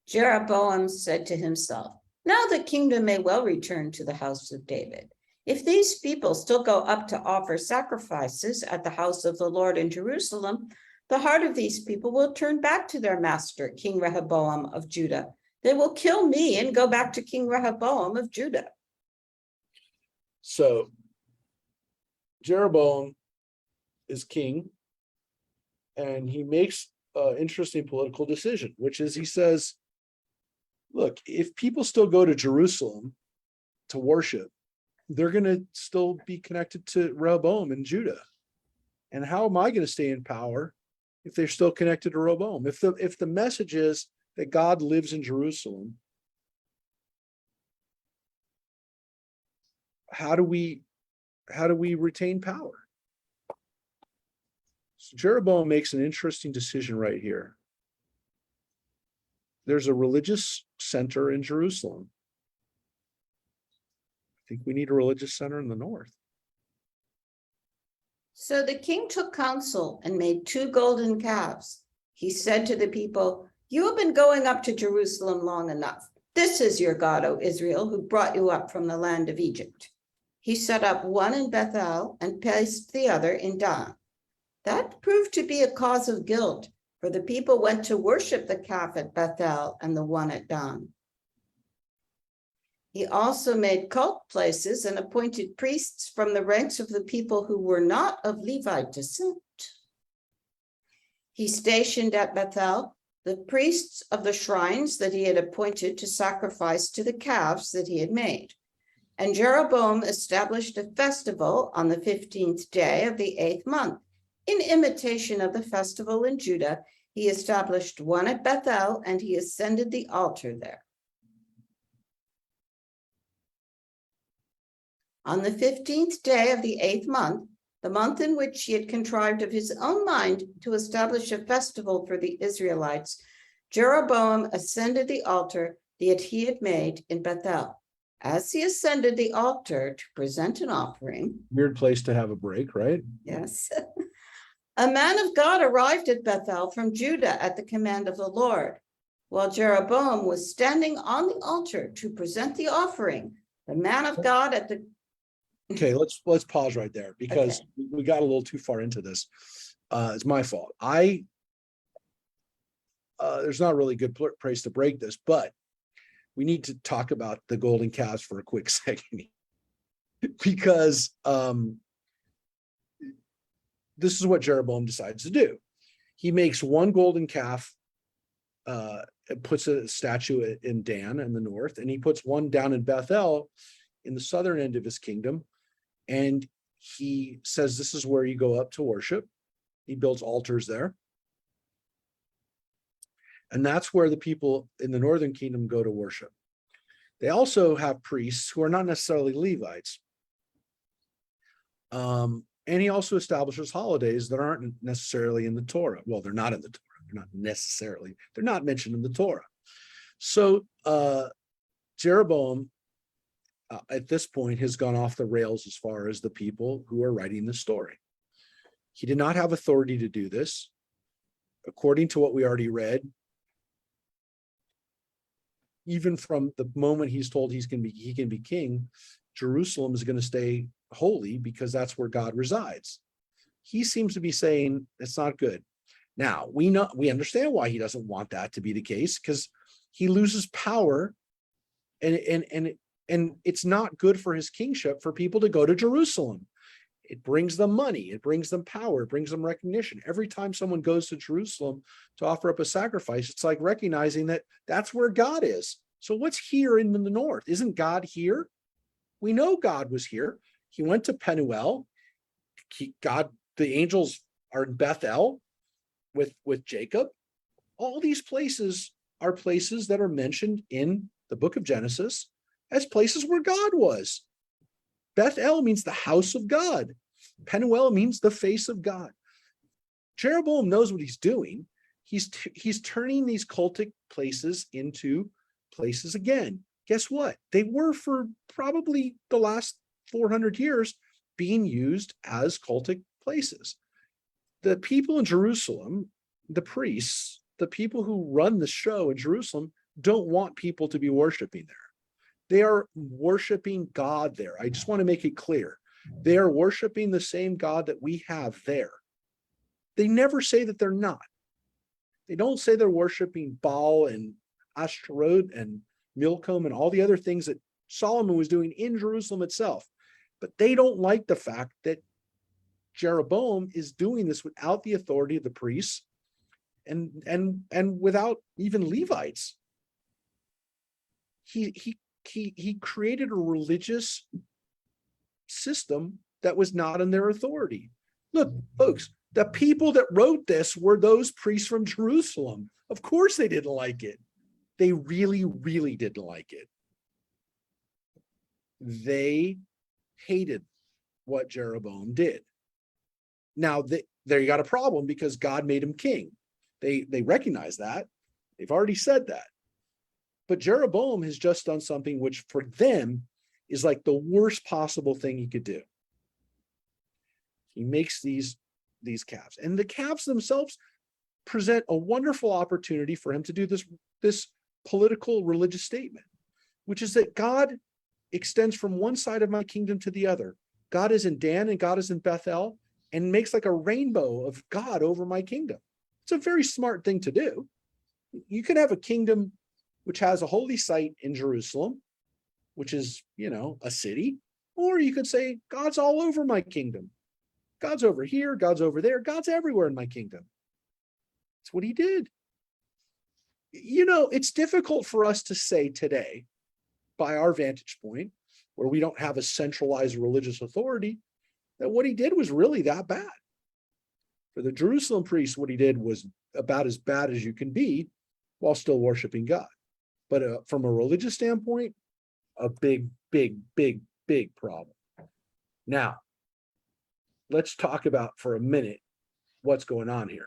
Jeroboam said to himself, now the kingdom may well return to the house of David. If these people still go up to offer sacrifices at the house of the Lord in Jerusalem, the heart of these people will turn back to their master, King Rehoboam of Judah. They will kill me and go back to King Rehoboam of Judah. So Jeroboam is king, and he makes an interesting political decision, which is he says, look, if people still go to Jerusalem to worship, they're going to still be connected to Rehoboam and Judah. And how am I going to stay in power if they're still connected to Rehoboam? If the message is that God lives in Jerusalem, how do we retain power? So Jeroboam makes an interesting decision right here. there's a religious center in Jerusalem. I think we need a religious center in the north. So the king took counsel and made 2 golden calves. He said to the people, "You have been going up to Jerusalem long enough. This is your God, O Israel, who brought you up from the land of Egypt." He set up one in Bethel and placed the other in Dan. That proved to be a cause of guilt, for the people went to worship the calf at Bethel and the one at Dan. He also made cult places and appointed priests from the ranks of the people who were not of Levite descent. He stationed at Bethel the priests of the shrines that he had appointed to sacrifice to the calves that he had made. And Jeroboam established a festival on the 15th day of the 8th month. In imitation of the festival in Judah, he established one at Bethel, and he ascended the altar there. On the 15th day of the 8th month, the month in which he had contrived of his own mind to establish a festival for the Israelites, Jeroboam ascended the altar that he had made in Bethel. As he ascended the altar to present an offering, Weird place to have a break, right? yes, a man of God arrived at Bethel from Judah at the command of the Lord. While Jeroboam was standing on the altar to present the offering, the man of God at the Okay, let's pause right there because we got a little too far into this. It's my fault. There's not really a good place to break this, but we need to talk about the golden calves for a quick second because this is what Jeroboam decides to do. He makes one golden calf, puts a statue in Dan in the north, and he puts one down in Bethel in the southern end of his kingdom. And he says, this is where you go up to worship. He builds altars there. And that's where the people in the northern kingdom go to worship. They also have priests who are not necessarily Levites. And he also establishes holidays that aren't necessarily in the Torah. Well, they're not in the Torah. They're not necessarily. They're not mentioned in the Torah. So Jeroboam, at this point, has gone off the rails as far as the people who are writing the story. He did not have authority to do this. According to what we already read, even from the moment he's told he can be king, Jerusalem is going to stay holy because that's where God resides. He seems to be saying it's not good. Now, we understand why he doesn't want that to be the case, because he loses power, and it's not good for his kingship for people to go to Jerusalem. It brings them money, it brings them power, it brings them recognition. Every time someone goes to Jerusalem to offer up a sacrifice, it's like recognizing that that's where God is. So what's here in the north? Isn't God here? We know God was here. He went to Penuel. The angels are in Bethel with Jacob. All these places are places that are mentioned in the book of Genesis as places where God was. Bethel means the house of God. Penuel means the face of God. Jeroboam knows what he's doing. He's turning these cultic places into places again. Guess what? They were for probably the last 400 years being used as cultic places. The people in Jerusalem, the priests, the people who run the show in Jerusalem don't want people to be worshiping there. They are worshiping God there. I just want to make it clear. They are worshiping the same God that we have there. They never say that they're not. They don't say they're worshiping Baal and Ashtaroth and Milcom and all the other things that Solomon was doing in Jerusalem itself. But they don't like the fact that Jeroboam is doing this without the authority of the priests and without even Levites. He created a religious system that was not in their authority. Look, folks, the people that wrote this were those priests from Jerusalem. Of course they didn't like it. They really, really didn't like it. They hated what Jeroboam did. Now, there you got a problem because God made him king. They recognize that. They've already said that. But Jeroboam has just done something which for them is like the worst possible thing he could do. He makes these calves, and the calves themselves present a wonderful opportunity for him to do this political religious statement, which is that God extends from one side of my kingdom to the other. God is in Dan and God is in Bethel, and makes like a rainbow of God over my kingdom. It's a very smart thing to do. You can have a kingdom which has a holy site in Jerusalem, which is, a city, or you could say God's all over my kingdom. God's over here, God's over there, God's everywhere in my kingdom. That's what he did. It's difficult for us to say today, by our vantage point, where we don't have a centralized religious authority, that what he did was really that bad. For the Jerusalem priests, what he did was about as bad as you can be while still worshiping God. But from a religious standpoint, a big, big, big, big problem. Now, let's talk about for a minute what's going on here,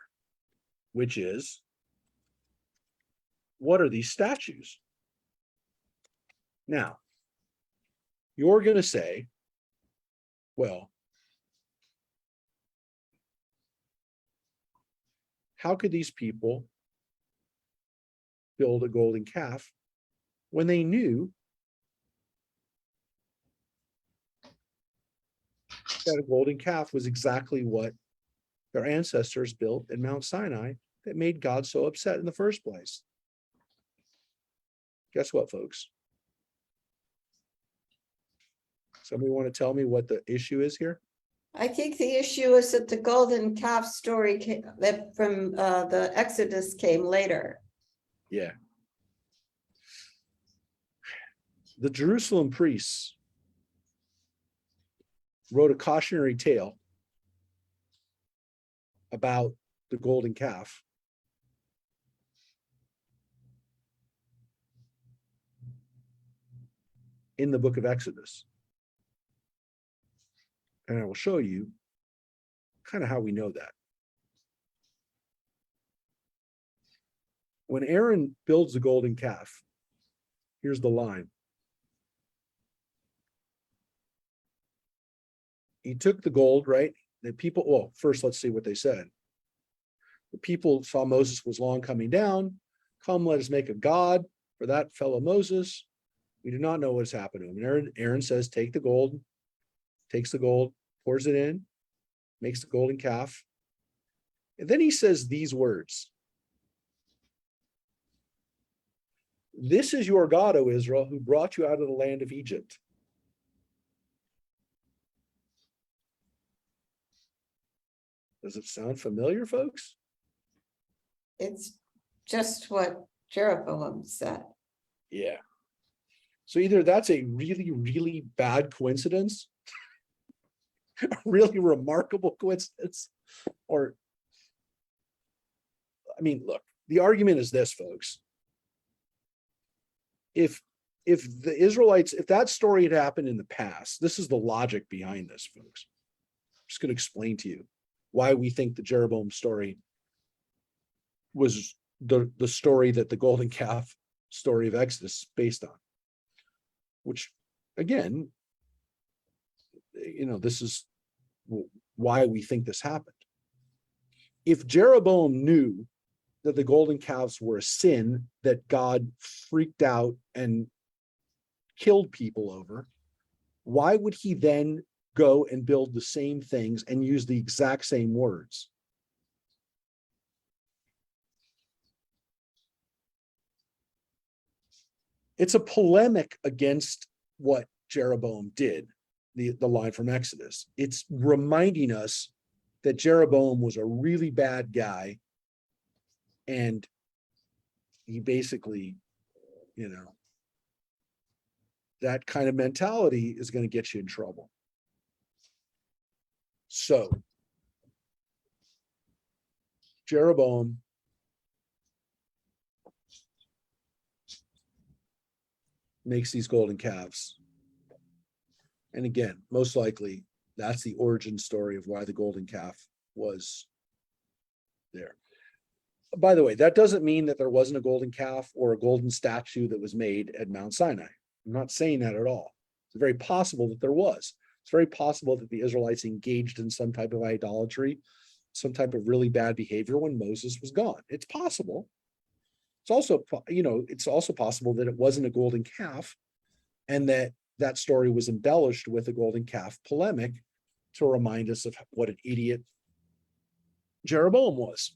which is, what are these statues? Now, you're going to say, well, how could these people build a golden calf when they knew that a golden calf was exactly what their ancestors built at Mount Sinai that made God so upset in the first place? Guess what, folks? Somebody want to tell me what the issue is here? I think the issue is that the golden calf story that from the Exodus came later. Yeah. The Jerusalem priests wrote a cautionary tale about the golden calf in the book of Exodus. And I will show you kind of how we know that. When Aaron builds the golden calf, here's the line. He took the gold, right? The people, well, first let's see what they said. The people saw Moses was long coming down. Come, let us make a god for that fellow Moses. We do not know what has happened to him. And Aaron says, take the gold, takes the gold, pours it in, makes the golden calf. And then he says these words. This is your God, O Israel, who brought you out of the land of Egypt. Does it sound familiar, folks? It's just what Jeroboam said. Yeah. So either that's a really, really bad coincidence, a really remarkable coincidence, or, I mean, look, the argument is this, folks. If the Israelites, if that story had happened in the past, this is the logic behind this, folks. I'm just going to explain to you why we think the Jeroboam story was the story that the golden calf story of Exodus is based on. Which, again, this is why we think this happened. If Jeroboam knew that the golden calves were a sin that God freaked out and killed people over, why would he then go and build the same things and use the exact same words? It's a polemic against what Jeroboam did, the line from Exodus. It's reminding us that Jeroboam was a really bad guy, and he basically, that kind of mentality is going to get you in trouble. So, Jeroboam makes these golden calves. And again, most likely, that's the origin story of why the golden calf was there. by the way, that doesn't mean that there wasn't a golden calf or a golden statue that was made at Mount Sinai. I'm not saying that at all. It's very possible that there was. It's very possible that the Israelites engaged in some type of idolatry, some type of really bad behavior when Moses was gone. It's possible. It's also, it's also possible that it wasn't a golden calf and that story was embellished with a golden calf polemic to remind us of what an idiot Jeroboam was.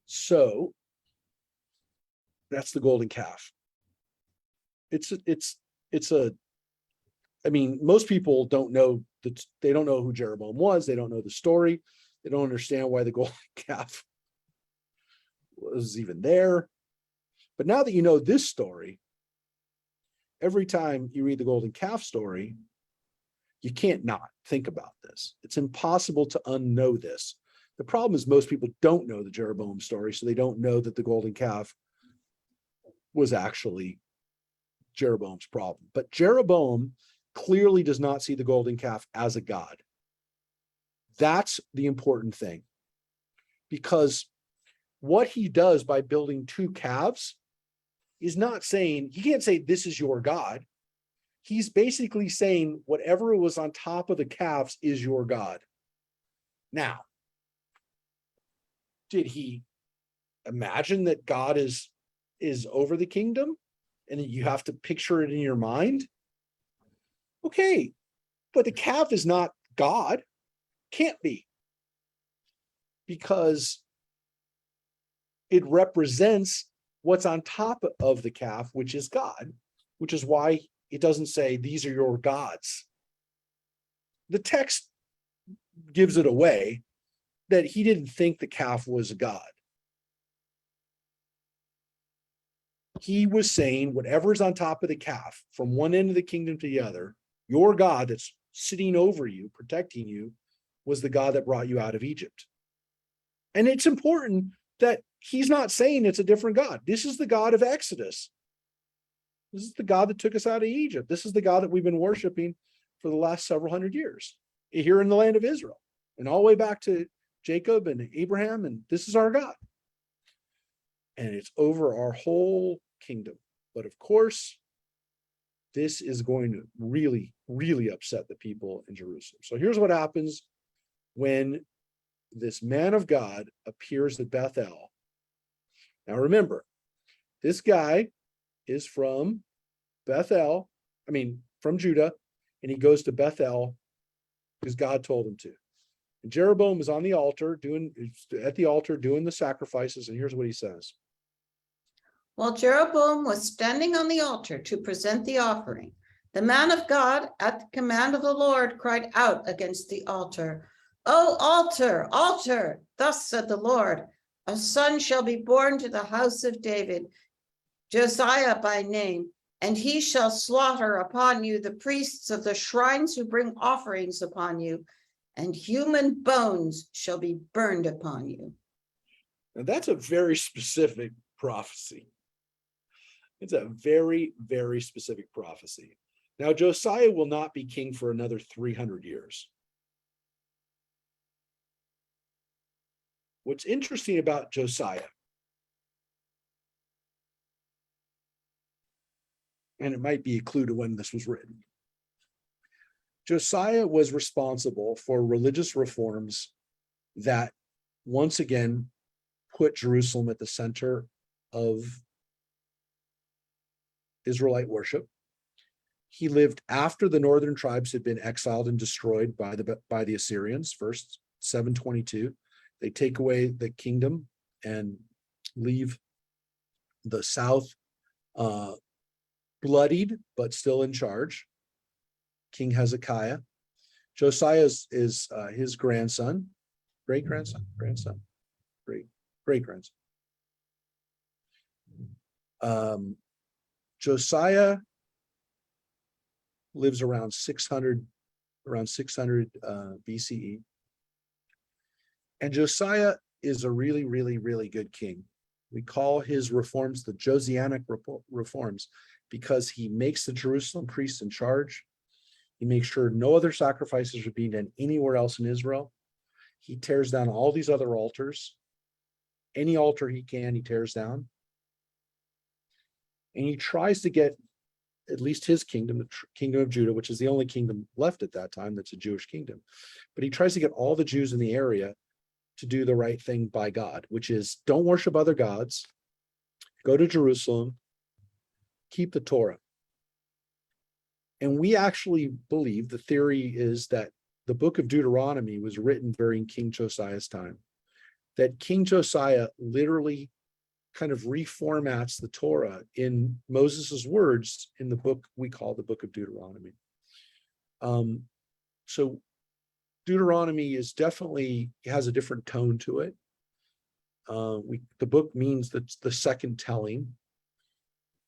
So that's the golden calf. I mean, most people don't know that, they don't know who Jeroboam was. They don't know the story. They don't understand why the golden calf was even there. But now that you know this story, every time you read the golden calf story, you can't not think about this. It's impossible to unknow this. The problem is most people don't know the Jeroboam story, so they don't know that the golden calf was actually Jeroboam's problem. But Jeroboam clearly does not see the golden calf as a god. That's the important thing. Because what he does by building two calves is not saying, he can't say this is your God. He's basically saying whatever was on top of the calves is your God. Now, did he imagine that God is over the kingdom and that you have to picture it in your mind? Okay, but the calf is not God. Can't be. Because it represents what's on top of the calf, which is God, which is why it doesn't say these are your gods. The text gives it away that he didn't think the calf was a god. He was saying whatever's on top of the calf, from one end of the kingdom to the other, your God that's sitting over you, protecting you, was the God that brought you out of Egypt. And it's important that he's not saying it's a different God. This is the God of Exodus. This is the God that took us out of Egypt. This is the God that we've been worshiping for the last several hundred years here in the land of Israel, and all the way back to Jacob and Abraham, and this is our God. And it's over our whole kingdom. But of course, this is going to really, really upset the people in Jerusalem. So here's what happens when this man of God appears at Bethel. Now remember, this guy is from Bethel, from Judah, and he goes to Bethel because God told him to. And Jeroboam is on the altar doing the sacrifices, and here's what he says. While Jeroboam was standing on the altar to present the offering, the man of God, at the command of the Lord, cried out against the altar. "O altar, altar, thus said the Lord, a son shall be born to the house of David, Josiah by name, and he shall slaughter upon you the priests of the shrines who bring offerings upon you, and human bones shall be burned upon you." Now that's a very specific prophecy. It's a very, very specific prophecy. Now, Josiah will not be king for another 300 years. What's interesting about Josiah, and it might be a clue to when this was written, Josiah was responsible for religious reforms that once again put Jerusalem at the center of Israelite worship. He lived after the northern tribes had been exiled and destroyed by the Assyrians, first 722. They take away the kingdom and leave the south bloodied, but still in charge. King Hezekiah. Josiah is his grandson, great-grandson. Josiah lives around 600 BCE. And Josiah is a really, really, really good king. We call his reforms the Josianic reforms because he makes the Jerusalem priests in charge. He makes sure no other sacrifices are being done anywhere else in Israel. He tears down all these other altars. Any altar he can, he tears down. And he tries to get at least his kingdom, the kingdom of Judah, which is the only kingdom left at that time that's a Jewish kingdom. But he tries to get all the Jews in the area to do the right thing by God, which is don't worship other gods, go to Jerusalem, keep the Torah. And we actually believe, the theory is that the book of Deuteronomy was written during King Josiah's time, that King Josiah literally kind of reformats the Torah in Moses's words in the book we call the book of Deuteronomy. So Deuteronomy is definitely has a different tone to it. The book means that the second telling.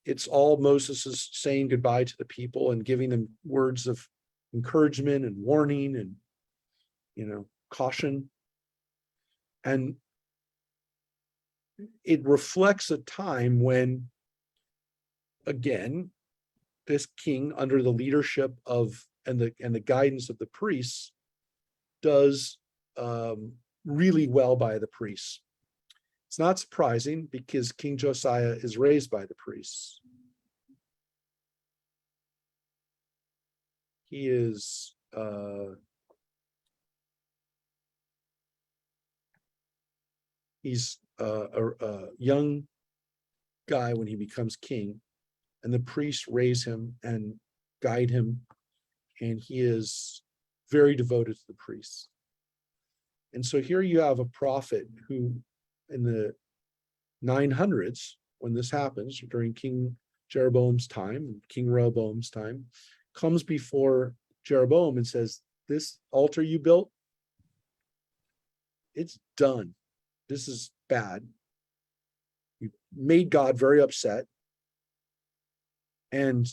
It's all Moses is saying goodbye to the people and giving them words of encouragement and warning and, caution. And it reflects a time when, again, this king, under the leadership of and the guidance of the priests, does really well by the priests. It's not surprising because King Josiah is raised by the priests. He is he's a young guy when he becomes king, and the priests raise him and guide him, and he is very devoted to the priests. And so here you have a prophet who, in the 900s, when this happens, during King Jeroboam's time, King Rehoboam's time, comes before Jeroboam and says, this altar you built, it's done. This is bad. You made God very upset. And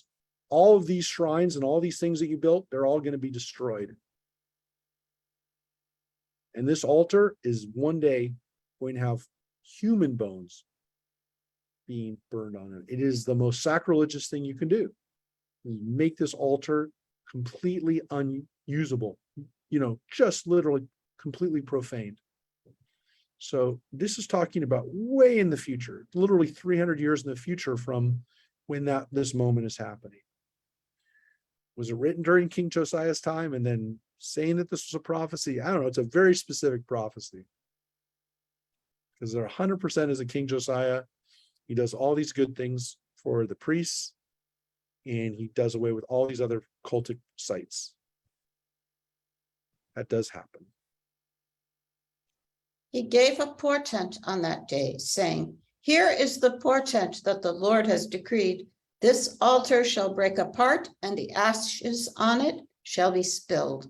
all of these shrines and all these things that you built, they're all going to be destroyed. And this altar is one day going to have human bones being burned on it. It is the most sacrilegious thing you can do. You make this altar completely unusable, just literally completely profaned. So this is talking about way in the future, literally 300 years in the future from when this moment is happening. Was it written during King Josiah's time and then saying that this was a prophecy? I don't know. It's a very specific prophecy. Because they're 100% as a King Josiah. He does all these good things for the priests, and he does away with all these other cultic sites. That does happen. He gave a portent on that day, saying, here is the portent that the Lord has decreed. This altar shall break apart, and the ashes on it shall be spilled.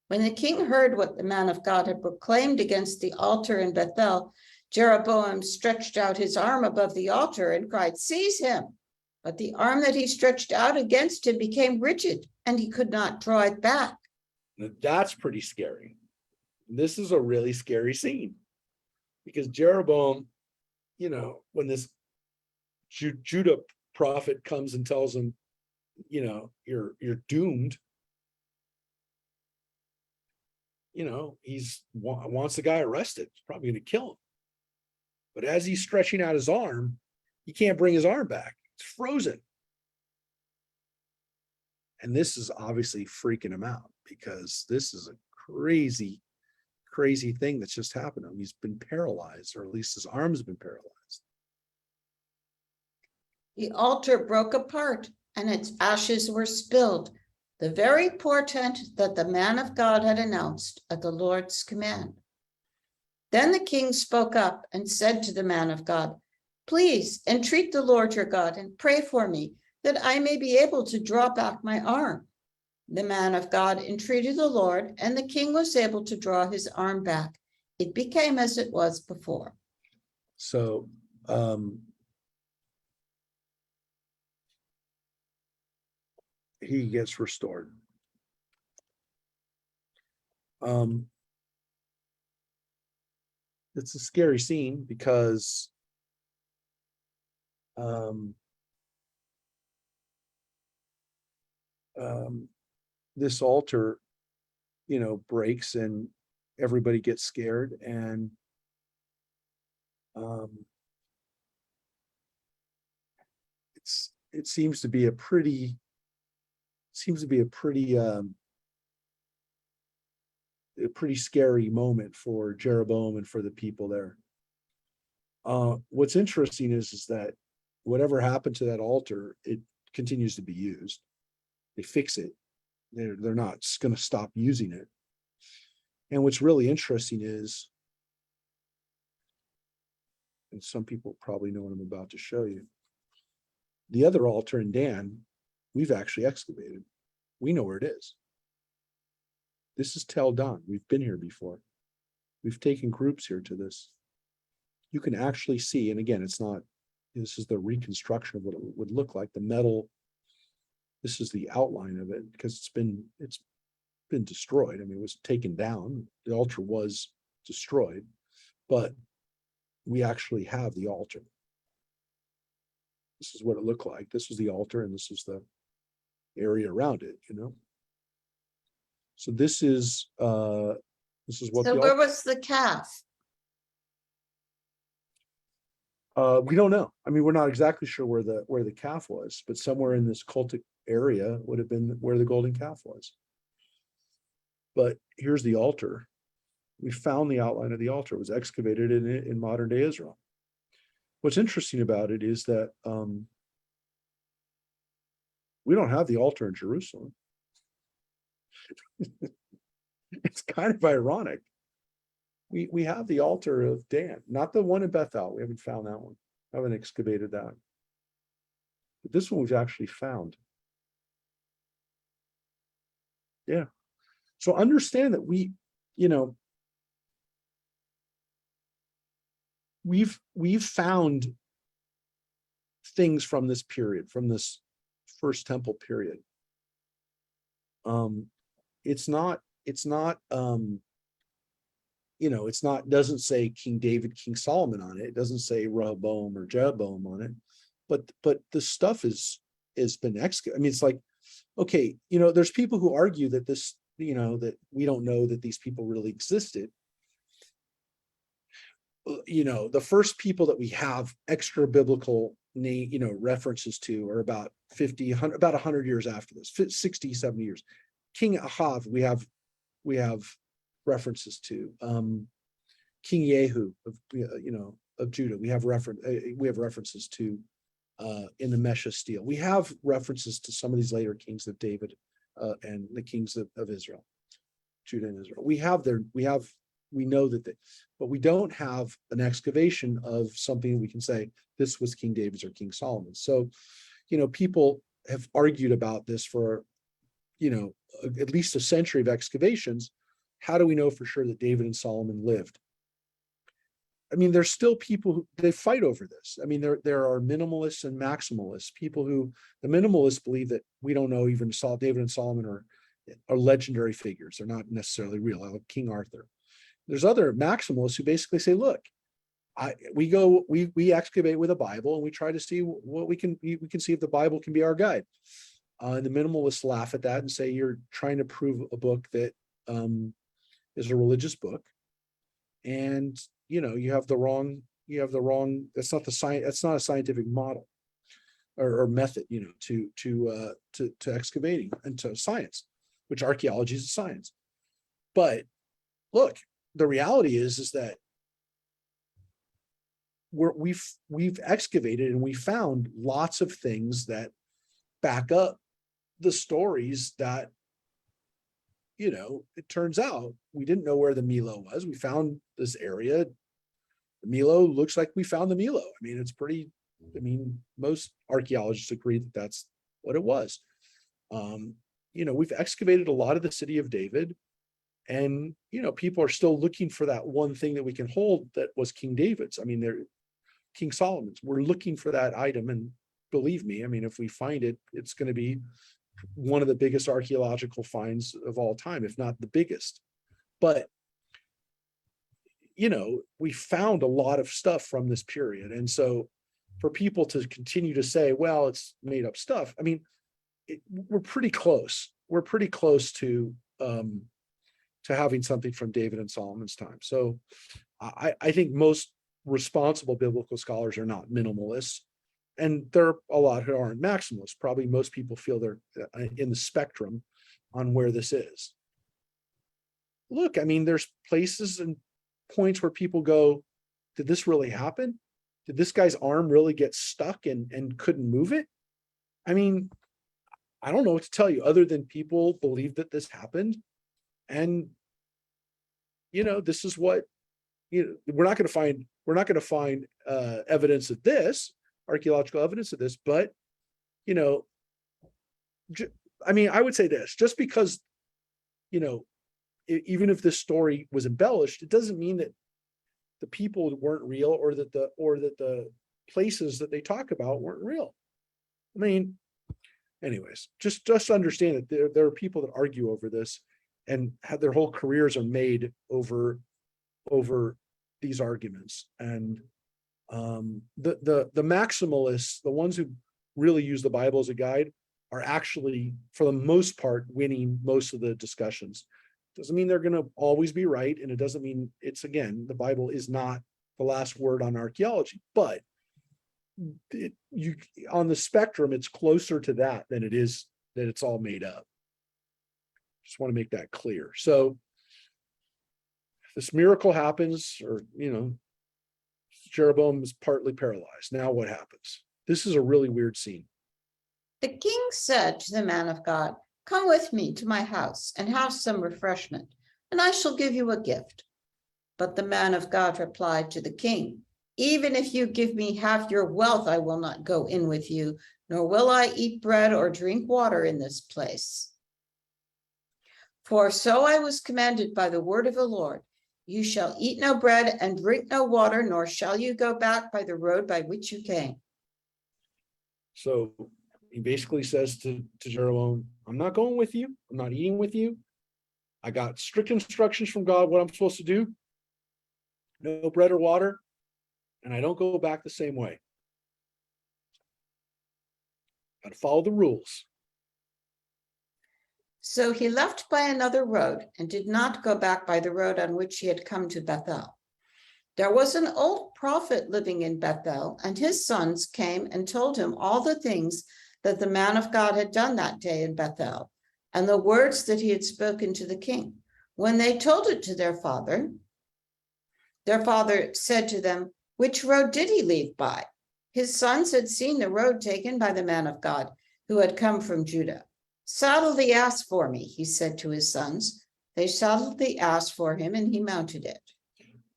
When the king heard what the man of God had proclaimed against the altar in Bethel, Jeroboam stretched out his arm above the altar and cried, seize him. But the arm that he stretched out against him became rigid, and he could not draw it back. Now, that's pretty scary. This is a really scary scene. Because Jeroboam, when this Judah prophet comes and tells him, you're doomed, he's wants the guy arrested. He's probably going to kill him. But as he's stretching out his arm, he can't bring his arm back. It's frozen. And this is obviously freaking him out because this is a crazy, crazy thing that's just happened to him. He's been paralyzed, or at least his arm's been paralyzed. The altar broke apart and its ashes were spilled, the very portent that the man of God had announced at the Lord's command. Then the king spoke up and said to the man of God, please entreat the Lord your God and pray for me that I may be able to draw back my arm. The man of God entreated the Lord, and the king was able to draw his arm back. It became as it was before. So, he gets restored. It's a scary scene because this altar, breaks, and everybody gets scared, and it seems to be a pretty scary moment for Jeroboam and for the people there. What's interesting is that whatever happened to that altar, it continues to be used. They fix it. They're not going to stop using it. And what's really interesting is, and some people probably know what I'm about to show you, the other altar in Dan, we've actually excavated. We know where it is. This is Tel Dan. We've been here before. We've taken groups here to this. You can actually see, and again, it's not, this is the reconstruction of what it would look like. The metal, this is the outline of it, because it's been destroyed. I mean, it was taken down. The altar was destroyed, but we actually have the altar. This is what it looked like. This was the altar, and this is the area around it, you know. So this is what So where was the calf? We don't know. I mean, we're not exactly sure where the calf was, but somewhere in this cultic area would have been where the golden calf was. But here's the altar. We found the outline of the altar. It was excavated in modern day Israel. What's interesting about it is that we don't have the altar in Jerusalem. It's kind of ironic. We have the altar of Dan, not the one in Bethel. We haven't found that one. I haven't excavated that. But this one we've actually found. Yeah. So understand that we've found things from this period, from this first temple period. Doesn't say King David, King Solomon on it. It doesn't say Rehoboam or Jeroboam on it, but the stuff has been excavated. I mean, it's like, okay, there's people who argue that this, that we don't know that these people really existed. The first people that we have extra biblical references to are about 100 years after this, 60, 70 years. King Ahav, we have references to. King Yehu of Judah, we have references to in the Mesha stele. We have references to some of these later kings of David and the kings of Israel, Judah and Israel. We know that but we don't have an excavation of something we can say this was King David's or King Solomon's. So, people have argued about this for, at least a century of excavations. How do we know for sure that David and Solomon lived? I mean, there's still people who they fight over this. I mean, there are minimalists and maximalists. People who, the minimalists believe that we don't know even David and Solomon are legendary figures. They're not necessarily real, like King Arthur. There's other maximalists who basically say, look, we excavate with a Bible and we try to see what we can see if the Bible can be our guide. And the minimalists laugh at that and say you're trying to prove a book that is a religious book, and you have the wrong. That's not the science. That's not a scientific model or method. To excavating and to science, which archaeology is a science. But look, the reality is that we've excavated and we found lots of things that back up the stories that, it turns out we didn't know where the Milo was. We found this area. The Milo looks like we found the Milo. I mean, most archaeologists agree that that's what it was. We've excavated a lot of the city of David, and, people are still looking for that one thing that we can hold that was King David's. I mean, they're King Solomon's. We're looking for that item, and believe me, I mean, if we find it, it's going to be one of the biggest archaeological finds of all time, if not the biggest. But, we found a lot of stuff from this period. And so for people to continue to say, well, it's made up stuff, I mean, we're pretty close. We're pretty close to to having something from David and Solomon's time. So I think most responsible biblical scholars are not minimalists, and there are a lot who aren't maximalists. Probably most people feel they're in the spectrum on where this is. Look, I mean, there's places and points where people go, did this really happen? Did this guy's arm really get stuck and couldn't move it? I mean, I don't know what to tell you other than people believe that this happened. And, this is what, we're not going to find evidence of this, archaeological evidence of this, but, I mean, I would say this, just because, even if this story was embellished, it doesn't mean that the people weren't real or that the places that they talk about weren't real. I mean, anyways, just understand that there are people that argue over this and have their whole careers are made over these arguments. And the maximalists, the ones who really use the Bible as a guide, are actually, for the most part, winning most of the discussions. Doesn't mean they're going to always be right, and it doesn't mean it's, again, the Bible is not the last word on archaeology, but on the spectrum, it's closer to that than it is that it's all made up. Just want to make that clear. So this miracle happens, or Jeroboam is partly paralyzed. Now what happens? This is a really weird scene. The king said to the man of God, "Come with me to my house and have some refreshment, and I shall give you a gift." But the man of God replied to the king, "Even if you give me half your wealth, I will not go in with you, nor will I eat bread or drink water in this place. For so I was commanded by the word of the Lord, you shall eat no bread and drink no water, nor shall you go back by the road by which you came." So he basically says to Jeroboam, I'm not going with you. I'm not eating with you. I got strict instructions from God what I'm supposed to do. No bread or water. And I don't go back the same way. Got to follow the rules. So he left by another road and did not go back by the road on which he had come to Bethel. There was an old prophet living in Bethel, and his sons came and told him all the things that the man of God had done that day in Bethel, and the words that he had spoken to the king. When they told it to their father said to them, "Which road did he leave by?" His sons had seen the road taken by the man of God who had come from Judah. "Saddle the ass for me," he said to his sons. They saddled the ass for him, and he mounted it.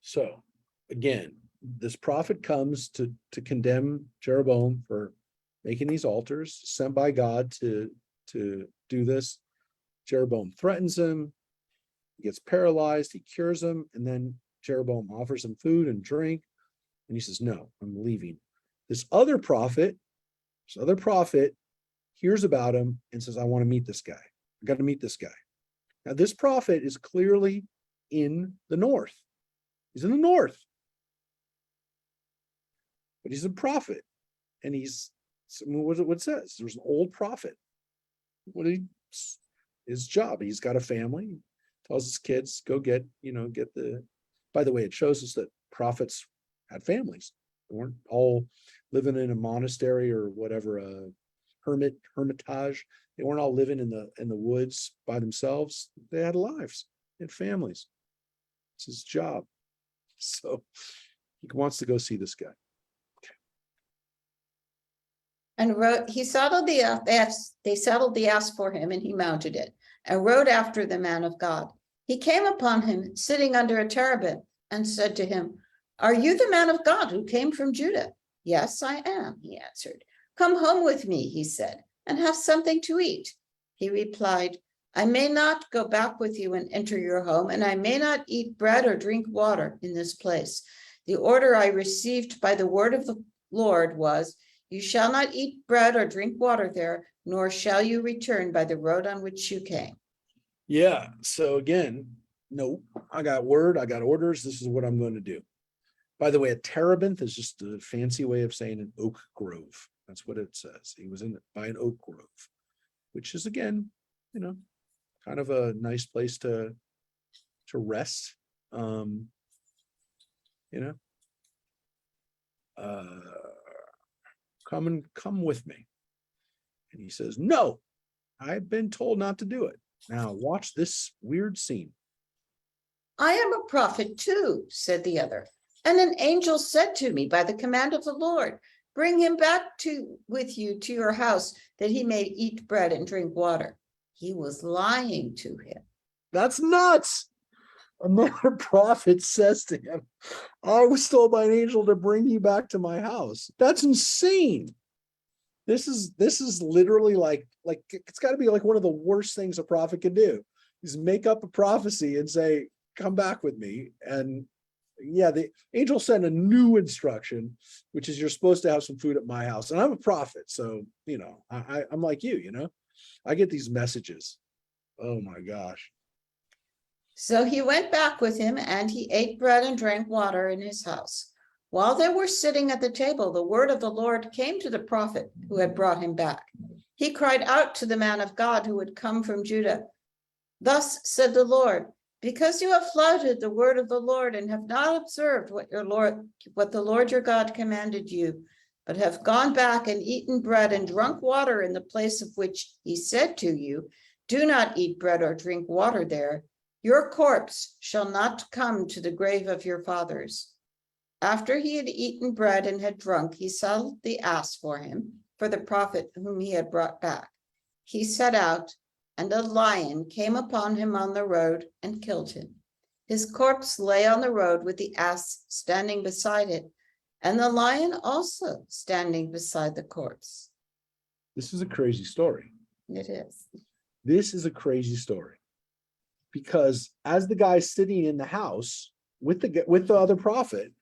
So again, this prophet comes to condemn Jeroboam for making these altars, sent by God to do this. Jeroboam threatens him. He gets paralyzed. He cures him. And then Jeroboam offers him food and drink. And he says, no, I'm leaving. This other prophet hears about him and says, I want to meet this guy. I got to meet this guy. Now, this prophet is clearly in the north. He's in the north. But he's a prophet. And what it says, there's an old prophet. His job, he's got a family, tells his kids, go get the, by the way, it shows us that prophets had families. They weren't all living in a monastery or whatever, a hermitage. They weren't all living in the woods by themselves. They had lives, they had families. It's his job. So he wants to go see this guy. And they saddled the ass for him, and he mounted it, and rode after the man of God. He came upon him sitting under a terebinth, and said to him, "Are you the man of God who came from Judah?" "Yes, I am," he answered. "Come home with me," he said, "and have something to eat." He replied, "I may not go back with you and enter your home, and I may not eat bread or drink water in this place. The order I received by the word of the Lord was, you shall not eat bread or drink water there, nor shall you return by the road on which you came." Yeah. So again, nope. I got word. I got orders. This is what I'm going to do. By the way, a terebinth is just a fancy way of saying an oak grove. That's what it says. He was by an oak grove, which is, again, kind of a nice place to to rest. You know, come with me. And he says, no, I've been told not to do it. Now watch this weird scene. I am a prophet too, said the other. And an angel said to me by the command of the Lord, bring him back with you to your house that he may eat bread and drink water. He was lying to him. That's nuts. Another prophet says to him, I was told by an angel to bring you back to my house. That's insane. This is literally like it's got to be like one of the worst things a prophet can do is make up a prophecy and say, come back with me. And yeah, the angel sent a new instruction, which is you're supposed to have some food at my house. And I'm a prophet, so you know, I'm like you know, I get these messages. Oh my gosh. So he went back with him, and he ate bread and drank water in his house. While they were sitting at the table, the word of the Lord came to the prophet who had brought him back. He cried out to the man of God who had come from Judah. Thus said the Lord, because you have flouted the word of the Lord and have not observed what the Lord your God commanded you, but have gone back and eaten bread and drunk water in the place of which he said to you, do not eat bread or drink water there. Your corpse shall not come to the grave of your fathers. After he had eaten bread and had drunk, he saddled the ass for him, for the prophet whom he had brought back. He set out, and a lion came upon him on the road and killed him. His corpse lay on the road with the ass standing beside it, and the lion also standing beside the corpse. This is a crazy story. It is. This is a crazy story. Because as the guy's sitting in the house with the other prophet,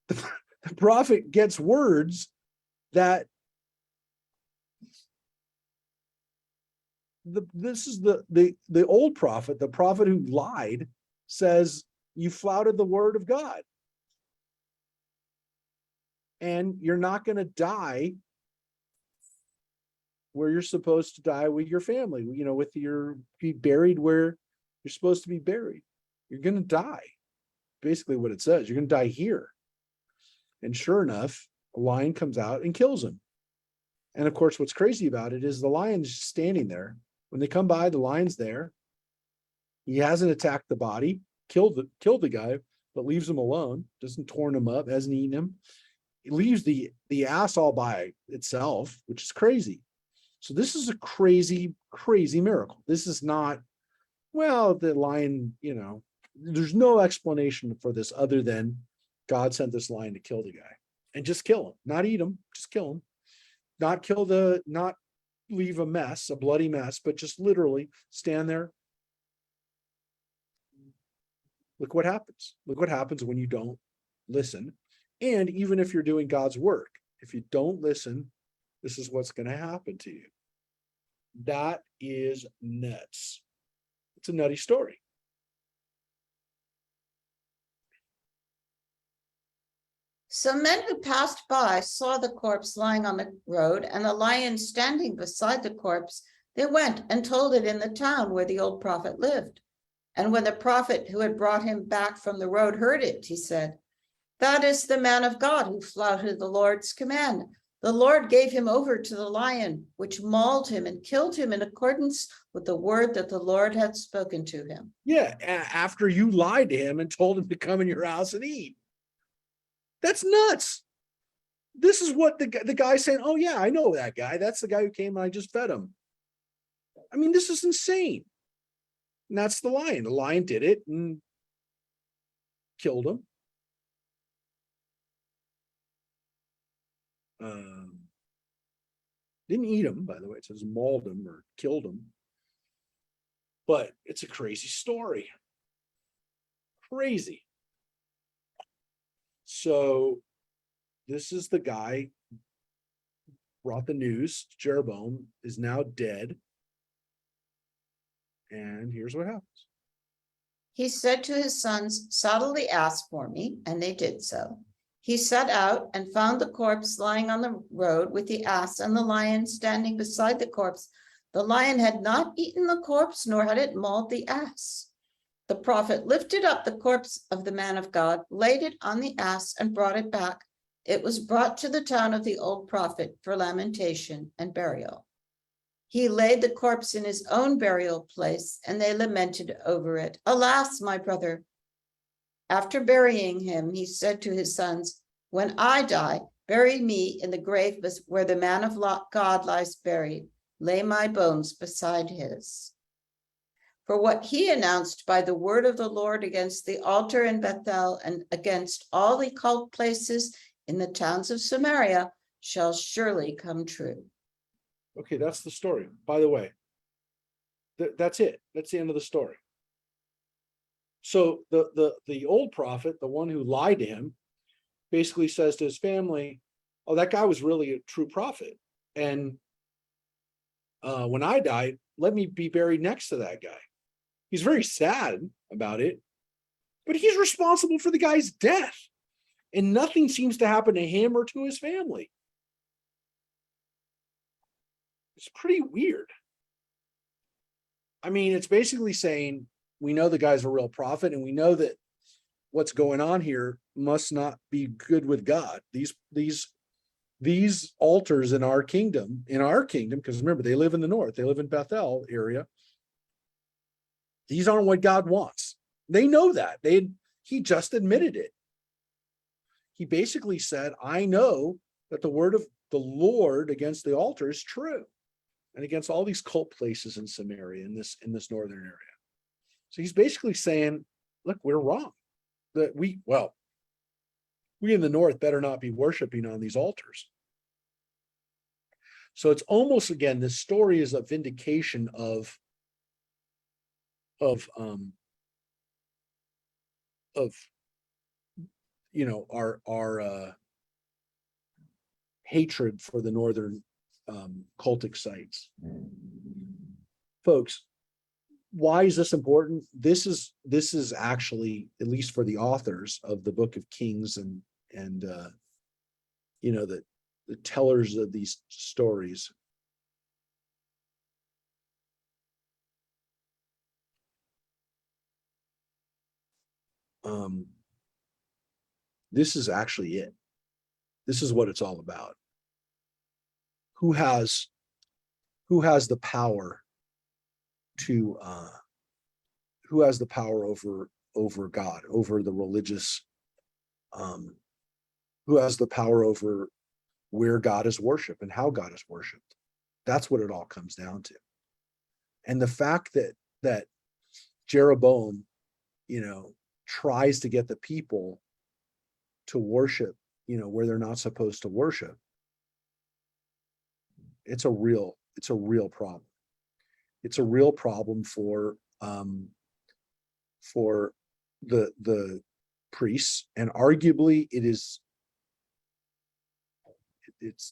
the prophet gets words that this is the old prophet, the prophet who lied, says you flouted the word of God. And you're not going to die where you're supposed to die with your family, you know, be buried where you're supposed to be buried. You're going to die. Basically what it says, you're going to die here. And sure enough, a lion comes out and kills him. And of course, what's crazy about it is the lion's just standing there. When they come by, the lion's there. He hasn't attacked the body, killed the guy, but leaves him alone, doesn't torn him up, hasn't eaten him. He leaves the ass all by itself, which is crazy. So this is a crazy, crazy miracle. This is not, well, the lion, you know, there's no explanation for this other than God sent this lion to kill the guy and just kill him, not eat him, just kill him, not leave a mess, a bloody mess, but just literally stand there. Look what happens. Look what happens when you don't listen. And even if you're doing God's work, if you don't listen, this is what's going to happen to you. That is nuts. It's a nutty story. Some men who passed by saw the corpse lying on the road and the lion standing beside the corpse. They went and told it in the town where the old prophet lived. And when the prophet who had brought him back from the road heard it, he said, that is the man of God who flouted the Lord's command. The Lord gave him over to the lion, which mauled him and killed him in accordance with the word that the Lord had spoken to him. Yeah, after you lied to him and told him to come in your house and eat. That's nuts. This is what the guy's saying, oh yeah, I know that guy. That's the guy who came and I just fed him. I mean, this is insane. And that's the lion. The lion did it and killed him. Didn't eat him, by the way. It says mauled him or killed him. But it's a crazy story. Crazy. So this is the guy who brought the news. Jeroboam is now dead. And here's what happens. He said to his sons, saddle the ass for me, and they did so. He set out and found the corpse lying on the road with the ass and the lion standing beside the corpse. The lion had not eaten the corpse, nor had it mauled the ass. The prophet lifted up the corpse of the man of God, laid it on the ass, and brought it back. It was brought to the town of the old prophet for lamentation and burial. He laid the corpse in his own burial place, and they lamented over it. Alas, my brother! After burying him, he said to his sons, when I die, bury me in the grave where the man of God lies buried. Lay my bones beside his. For what he announced by the word of the Lord against the altar in Bethel and against all the cult places in the towns of Samaria shall surely come true. Okay, that's the story. By the way, that's it. That's the end of the story. So the old prophet, the one who lied to him, basically says to his family, "Oh, that guy was really a true prophet, and when I die, let me be buried next to that guy." He's very sad about it, but he's responsible for the guy's death, and nothing seems to happen to him or to his family. It's pretty weird. I mean, it's basically saying we know the guy's a real prophet, and we know that what's going on here must not be good with God. These altars in our kingdom, because remember, they live in the north, they live in Bethel area. These aren't what God wants. They know that. He just admitted it. He basically said, I know that the word of the Lord against the altar is true, and against all these cult places in Samaria, in this northern area. So he's basically saying, look, we're wrong. That we in the north better not be worshiping on these altars. So it's almost, again, this story is a vindication of our hatred for the northern cultic sites. Folks, why is this important? This is actually, at least for the authors of the Book of Kings and the tellers of these stories, this is actually it. This is what it's all about. Who has the power to who has the power over God, over the religious, who has the power over where God is worshiped and how God is worshiped? That's what it all comes down to. And the fact that Jeroboam, tries to get the people to worship, where they're not supposed to worship, it's a real problem. It's a real problem for the priests, and arguably it's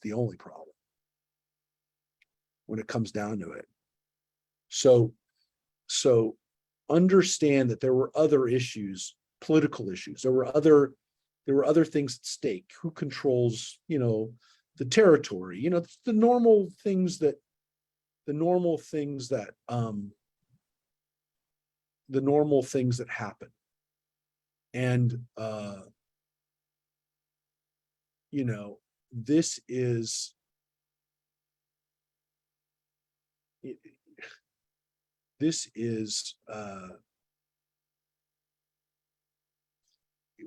the only problem when it comes down to it. So understand that there were other issues, political issues. There were other things at stake. Who controls, the territory? The normal things that happen. And this is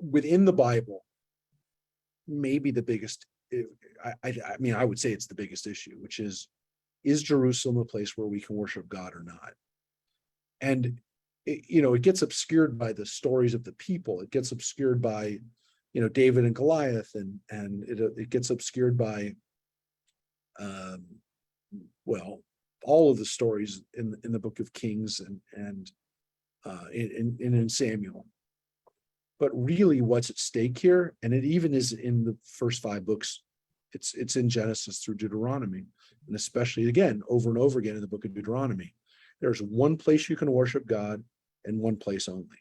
within the Bible, maybe the biggest, I would say it's the biggest issue, which is Jerusalem a place where we can worship God or not? And it gets obscured by the stories of the people. It gets obscured by David and Goliath, and it gets obscured by all of the stories in the Book of Kings and in Samuel. But really, what's at stake here, and it even is in the first 5 books, it's in Genesis through Deuteronomy, and especially, again, over and over again in the book of Deuteronomy. There's one place you can worship God, and one place only.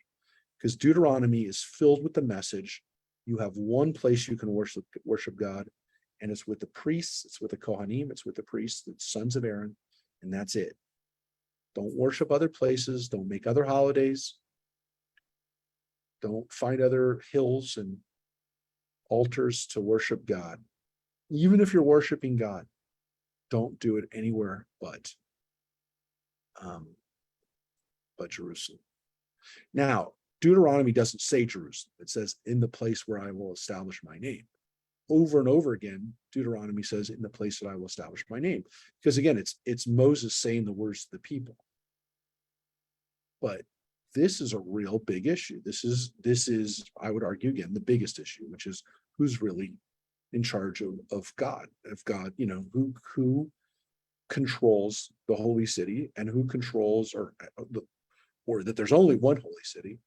Because Deuteronomy is filled with the message, you have one place you can worship God, and it's with the priests, it's with the Kohanim, it's with the priests, the sons of Aaron, and that's it. Don't worship other places, don't make other holidays. Don't find other hills and altars to worship God. Even if you're worshiping God, don't do it anywhere but Jerusalem. Now, Deuteronomy doesn't say Jerusalem. It says, in the place where I will establish my name. Over and over again, Deuteronomy says, in the place that I will establish my name. Because again, it's Moses saying the words to the people. But this is a real big issue. This is, I would argue again, the biggest issue, which is who's really in charge of God, who controls the holy city, and who controls or that there's only one holy city,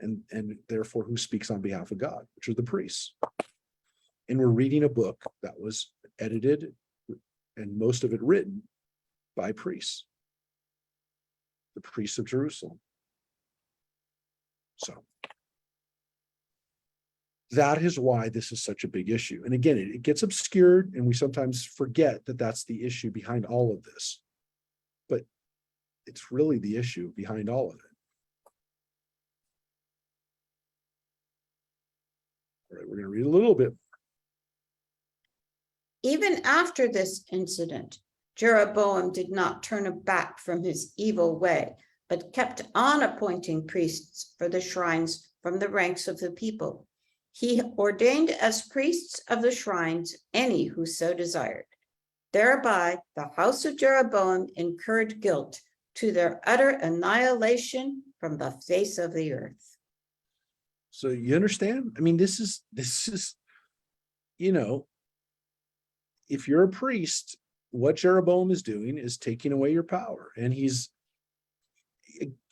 and therefore who speaks on behalf of God, which are the priests. And we're reading a book that was edited and most of it written by priests, the priests of Jerusalem. So that is why this is such a big issue. And again, it gets obscured, and we sometimes forget that that's the issue behind all of this. But it's really the issue behind all of it. All right, we're going to read a little bit. Even after this incident, Jeroboam did not turn back from his evil way, but kept on appointing priests for the shrines from the ranks of the people. He ordained as priests of the shrines any who so desired. Thereby, the house of Jeroboam incurred guilt to their utter annihilation from the face of the earth. So you understand? I mean, this is, if you're a priest, what Jeroboam is doing is taking away your power. And he's,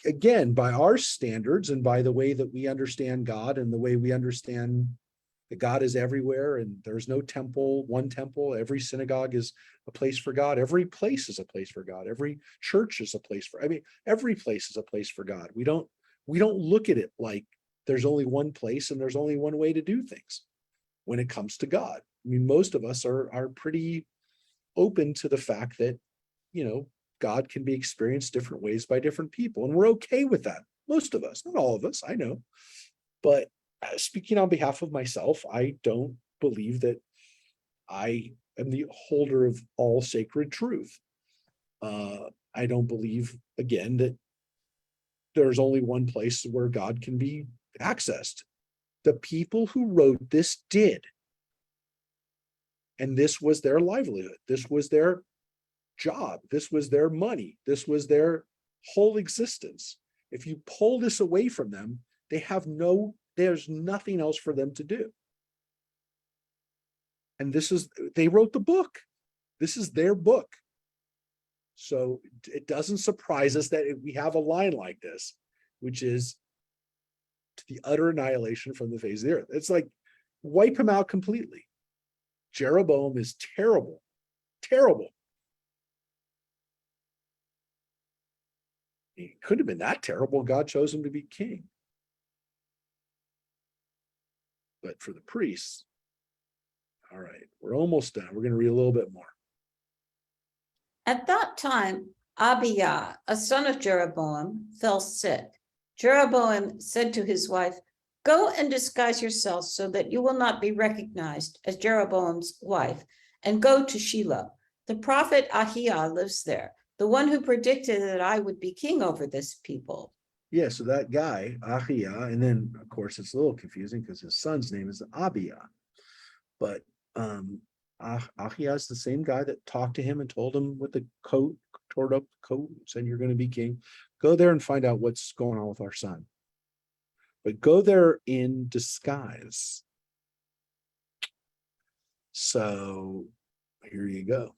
again, by our standards and by the way that we understand God and the way we understand that God is everywhere and there's no temple, one temple, every synagogue is a place for God. Every place is a place for God. Every church is a place every place is a place for God. We don't look at it like there's only one place and there's only one way to do things when it comes to God. I mean, most of us are pretty open to the fact that, God can be experienced different ways by different people, and we're okay with that. Most of us, not all of us, I know. But speaking on behalf of myself, I don't believe that I am the holder of all sacred truth. I don't believe, again, that there's only one place where God can be accessed. The people who wrote this did. And this was their livelihood. This was their job. This was their money. This was their whole existence. If you pull this away from them, there's nothing else for them to do. And they wrote the book. This is their book. So it doesn't surprise us that we have a line like this, which is to the utter annihilation from the face of the earth. It's like, wipe him out completely. Jeroboam is terrible, terrible. He couldn't have been that terrible. God chose him to be king. But for the priests, all right, we're almost done. We're going to read a little bit more. At that time, Abijah, a son of Jeroboam, fell sick. Jeroboam said to his wife, "Go and disguise yourself so that you will not be recognized as Jeroboam's wife, and go to Shiloh. The prophet Ahijah lives there, the one who predicted that I would be king over this people." Yeah, so that guy, Ahijah, and then, of course, it's a little confusing because his son's name is Abijah. But Ahijah is the same guy that talked to him and told him with the coat, tore up coat, said, "You're going to be king. Go there and find out what's going on with our son. But go there in disguise." So here you go.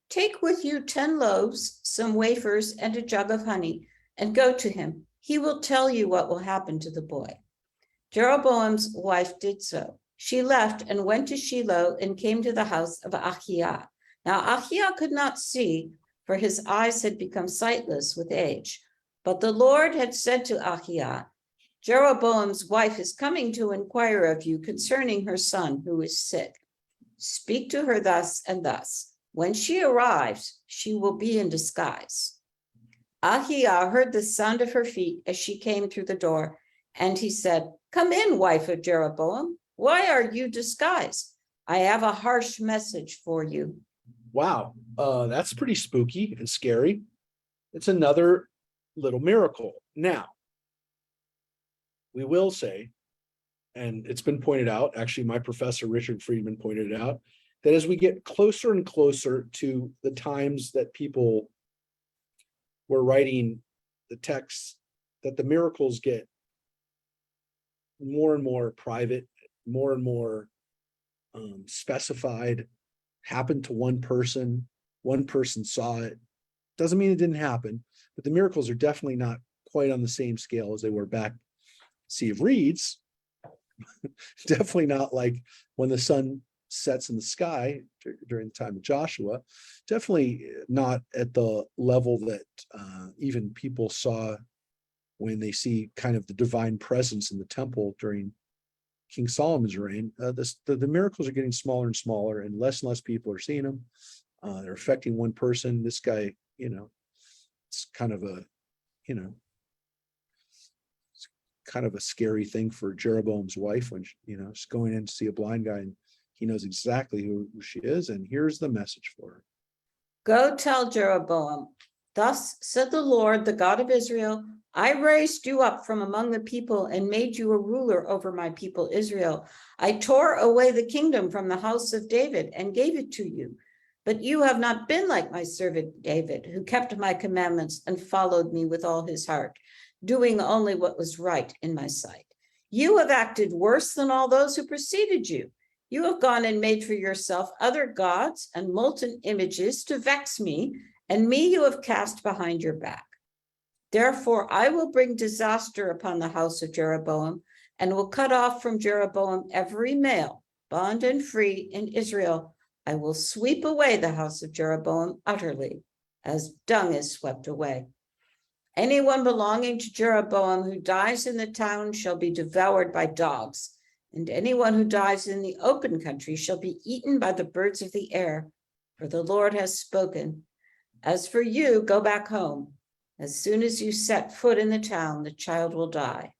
"Take with you 10 loaves, some wafers, and a jug of honey, and go to him. He will tell you what will happen to the boy." Jeroboam's wife did so. She left and went to Shiloh and came to the house of Ahijah. Now Ahijah could not see, for his eyes had become sightless with age. But the Lord had said to Ahijah, "Jeroboam's wife is coming to inquire of you concerning her son who is sick. Speak to her thus and thus. When she arrives, she will be in disguise." Ahijah heard the sound of her feet as she came through the door, And he said, "Come in, wife of Jeroboam. Why are you disguised? I have a harsh message for you." Wow, that's pretty spooky and scary. It's another little miracle. Now, we will say, and it's been pointed out, actually, my professor, Richard Friedman, pointed it out, that as we get closer and closer to the times that people were writing the texts, that the miracles get more and more private, more and more specified, happened to one person saw it. Doesn't mean it didn't happen, but the miracles are definitely not quite on the same scale as they were back Sea of Reeds. Definitely not like when the sun sets in the sky during the time of Joshua. Definitely not at the level that even people saw when they see kind of the divine presence in the temple during King Solomon's reign. The miracles are getting smaller and smaller, and less people are seeing them. They're affecting one person. This guy, it's kind of a, it's kind of a scary thing for Jeroboam's wife when she's going in to see a blind guy, and he knows exactly who she is. And here's the message for her. "Go tell Jeroboam, thus said the Lord, the God of Israel, I raised you up from among the people and made you a ruler over my people Israel. I tore away the kingdom from the house of David and gave it to you. But you have not been like my servant David, who kept my commandments and followed me with all his heart, doing only what was right in my sight. You have acted worse than all those who preceded you. You have gone and made for yourself other gods and molten images to vex me, and me you have cast behind your back. Therefore, I will bring disaster upon the house of Jeroboam and will cut off from Jeroboam every male, bond and free in Israel. I will sweep away the house of Jeroboam utterly, as dung is swept away. Anyone belonging to Jeroboam who dies in the town shall be devoured by dogs, and anyone who dies in the open country shall be eaten by the birds of the air, for the Lord has spoken. As for you, go back home. As soon as you set foot in the town, the child will die.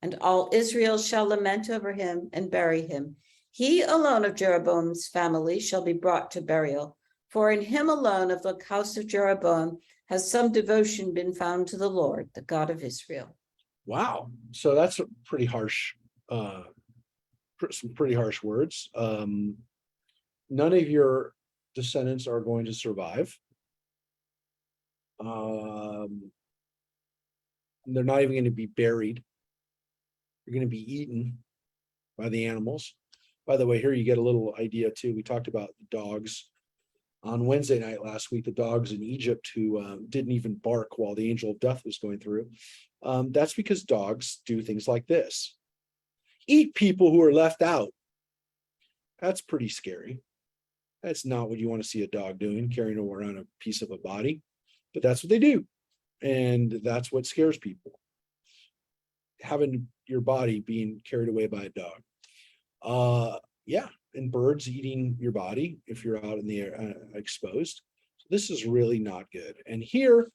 And all Israel shall lament over him and bury him. He alone of Jeroboam's family shall be brought to burial, for in him alone of the house of Jeroboam has some devotion been found to the Lord, the God of Israel." Wow. So that's a pretty harsh, some pretty harsh words. None of your descendants are going to survive. They're not even going to be buried. They're going to be eaten by the animals. By the way, here you get a little idea too. We talked about the dogs on Wednesday night last week, the dogs in Egypt who didn't even bark while the angel of death was going through. That's because dogs do things like this. Eat people who are left out. That's pretty scary. That's not what you want to see a dog doing, carrying around a piece of a body, but that's what they do. And that's what scares people. Having your body being carried away by a dog. Yeah, and birds eating your body if you're out in the air exposed. So this is really not good. And here,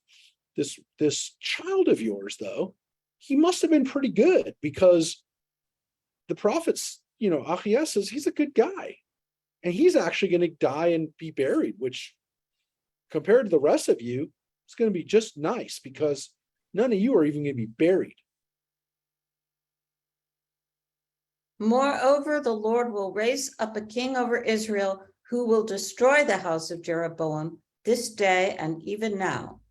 this child of yours, though, he must have been pretty good, because the prophets, Achiah says he's a good guy. And he's actually going to die and be buried, which compared to the rest of you, it's going to be just nice, because none of you are even going to be buried. "Moreover, the Lord will raise up a king over Israel who will destroy the house of Jeroboam this day and even now.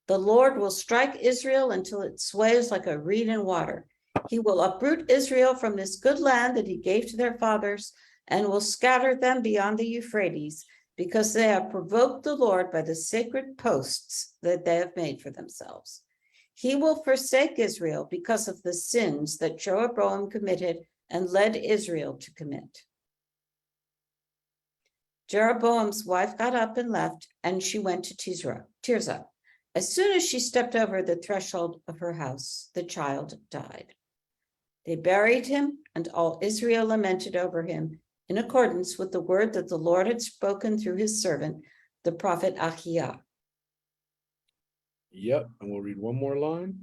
The Lord will strike Israel until it sways like a reed in water. He will uproot Israel from this good land that he gave to their fathers and will scatter them beyond the Euphrates, because they have provoked the Lord by the sacred posts that they have made for themselves. He will forsake Israel because of the sins that Jeroboam committed and led Israel to commit." Jeroboam's wife got up and left, and she went to Tirzah. As soon as she stepped over the threshold of her house, the child died. They buried him, and all Israel lamented over him, in accordance with the word that the Lord had spoken through his servant, the prophet Achiah. Yep, and we'll read one more line.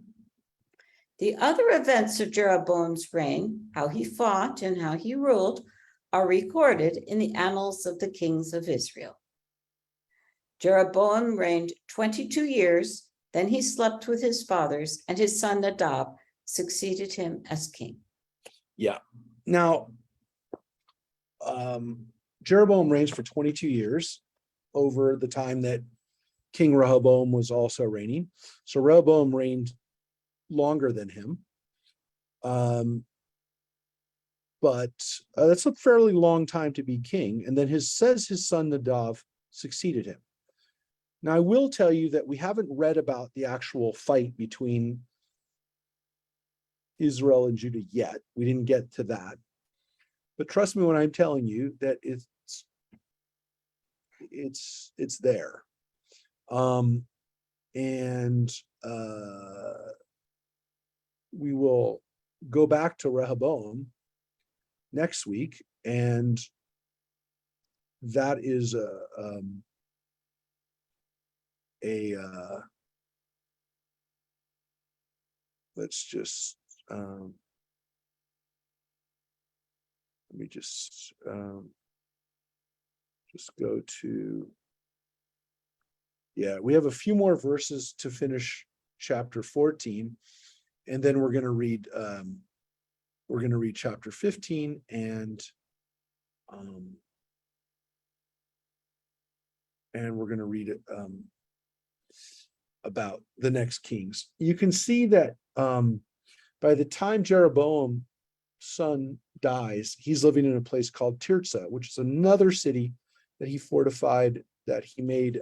The other events of Jeroboam's reign, how he fought and how he ruled, are recorded in the annals of the kings of Israel. Jeroboam reigned 22 years, then he slept with his fathers, and his son Nadab succeeded him as king. Yeah. Now, Jeroboam reigns for 22 years over the time that King Rehoboam was also reigning. So Rehoboam reigned longer than him. But that's a fairly long time to be king. And then his son Nadab succeeded him. Now, I will tell you that we haven't read about the actual fight between Israel and Judah yet. We didn't get to that. But trust me when I'm telling you that it's there. We will go back to Rehoboam next week, and that is let's just let me just go to, we have a few more verses to finish chapter 14, and then we're going to read chapter 15 and we're going to read it about the next kings. You can see that by the time Jeroboam's son dies, he's living in a place called Tirzah, which is another city that he fortified, that he made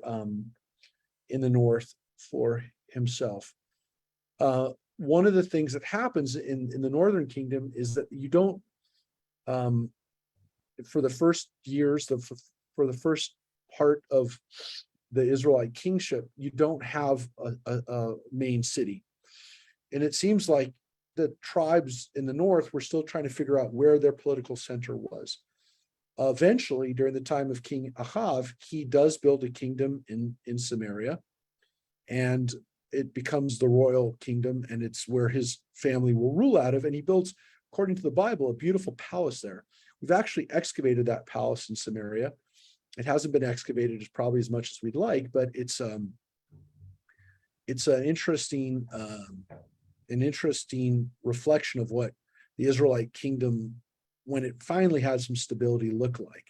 in the north for himself. One of the things that happens in the northern kingdom is that you don't, for the first years, for the first part of the Israelite kingship, you don't have a main city. And it seems like the tribes in the north were still trying to figure out where their political center was. Eventually, during the time of King Ahav, he does build a kingdom in Samaria, and it becomes the royal kingdom, and it's where his family will rule out of. And he builds, according to the Bible, a beautiful palace there. We've actually excavated that palace in Samaria. It hasn't been excavated as probably as much as we'd like, but it's an interesting reflection of what the Israelite kingdom, when it finally had some stability, looked like.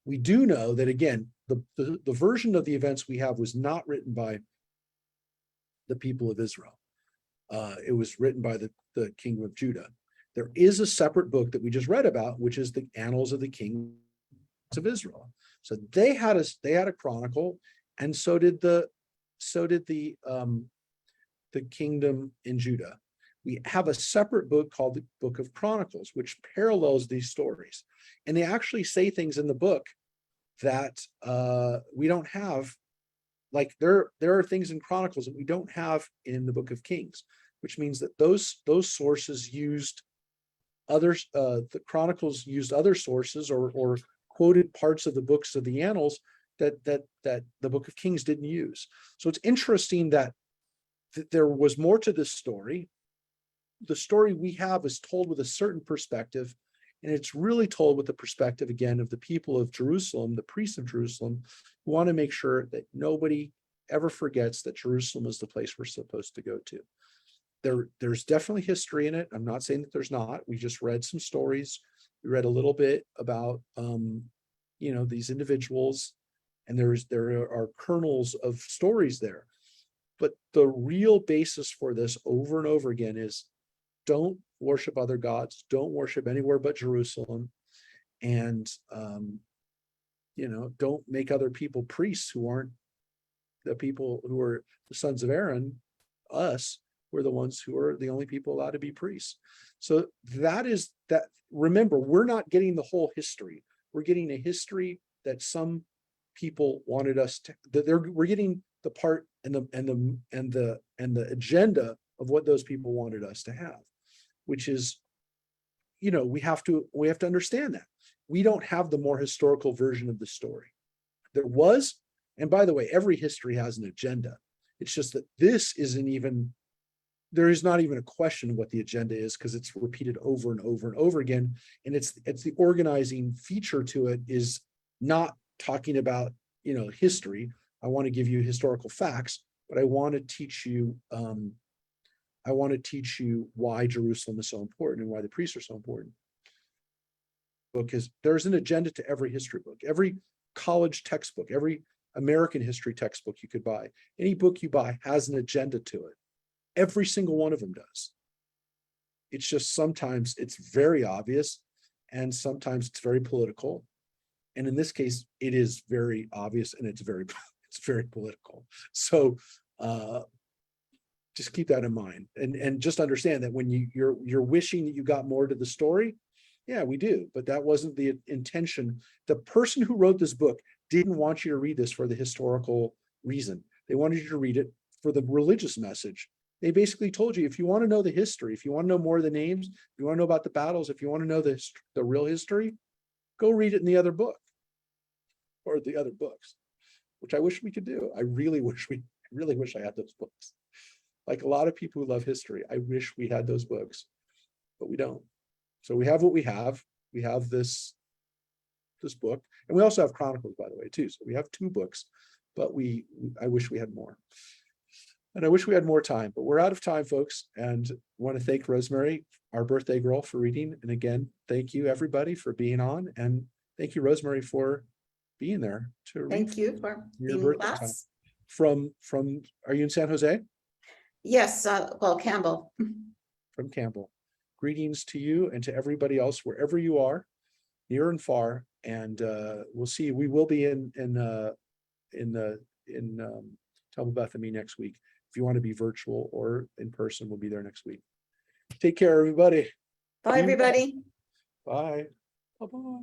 We do know that, again, the version of the events we have was not written by the people of Israel. It was written by the kingdom of Judah. There is a separate book that we just read about, which is the Annals of the Kings of Israel. So they had a chronicle, and so did the kingdom in Judah. We have a separate book called the Book of Chronicles, which parallels these stories. And they actually say things in the book that we don't have. Like there are things in Chronicles that we don't have in the Book of Kings, which means that those sources used others. The Chronicles used other sources or quoted parts of the books of the Annals that the Book of Kings didn't use. So it's interesting that there was more to this story. The story we have is told with a certain perspective, and it's really told with the perspective, again, of the people of Jerusalem, the priests of Jerusalem, who want to make sure that nobody ever forgets that Jerusalem is the place we're supposed to go to. There's definitely history in it. I'm not saying that there's not. We just read some stories. We read a little bit about these individuals, and there are kernels of stories there. But the real basis for this over and over again is don't worship other gods, don't worship anywhere but Jerusalem, and don't make other people priests who aren't the people who are the sons of Aaron. Us, we're the ones who are the only people allowed to be priests. So that. Remember, we're not getting the whole history. We're getting a history that some people wanted us to. We're getting the part and the agenda of what those people wanted us to have, which is, we have to understand that we don't have the more historical version of the story. There was, and by the way, every history has an agenda. It's just that this isn't even there is not even a question of what the agenda is because it's repeated over and over and over again. And it's the organizing feature to it is not talking about, history. I want to give you historical facts, but I want to teach you why Jerusalem is so important and why the priests are so important. Because there's an agenda to every history book, every college textbook, every American history textbook you could buy. Any book you buy has an agenda to it. Every single one of them does. It's just sometimes it's very obvious and sometimes it's very political. And in this case, it is very obvious and it's very political. So just keep that in mind and just understand that when you're wishing that you got more to the story, yeah, we do, but that wasn't the intention. The person who wrote this book didn't want you to read this for the historical reason. They wanted you to read it for the religious message. They basically told you, if you want to know the history, if you want to know more of the names, if you want to know about the battles, if you want to know the real history, go read it in the other book or the other books, which I wish we could do. I really wish I had those books. Like a lot of people who love history, I wish we had those books, but we don't. So we have what we have. We have this book, and we also have Chronicles, by the way, too. So we have 2 books, but I wish we had more. And I wish we had more time, but we're out of time, folks. And I want to thank Rosemary, our birthday girl, for reading. And again, thank you everybody for being on. And thank you, Rosemary, for being there to read. Thank you for your being in birthday class. time. From, are you in San Jose? Yes, well, Campbell. From Campbell. Greetings to you and to everybody else, wherever you are, near and far. And we'll see. We will be in Temple Beth and me next week. If you want to be virtual or in person, we'll be there next week. Take care, everybody. Bye, everybody. Bye. Bye-bye.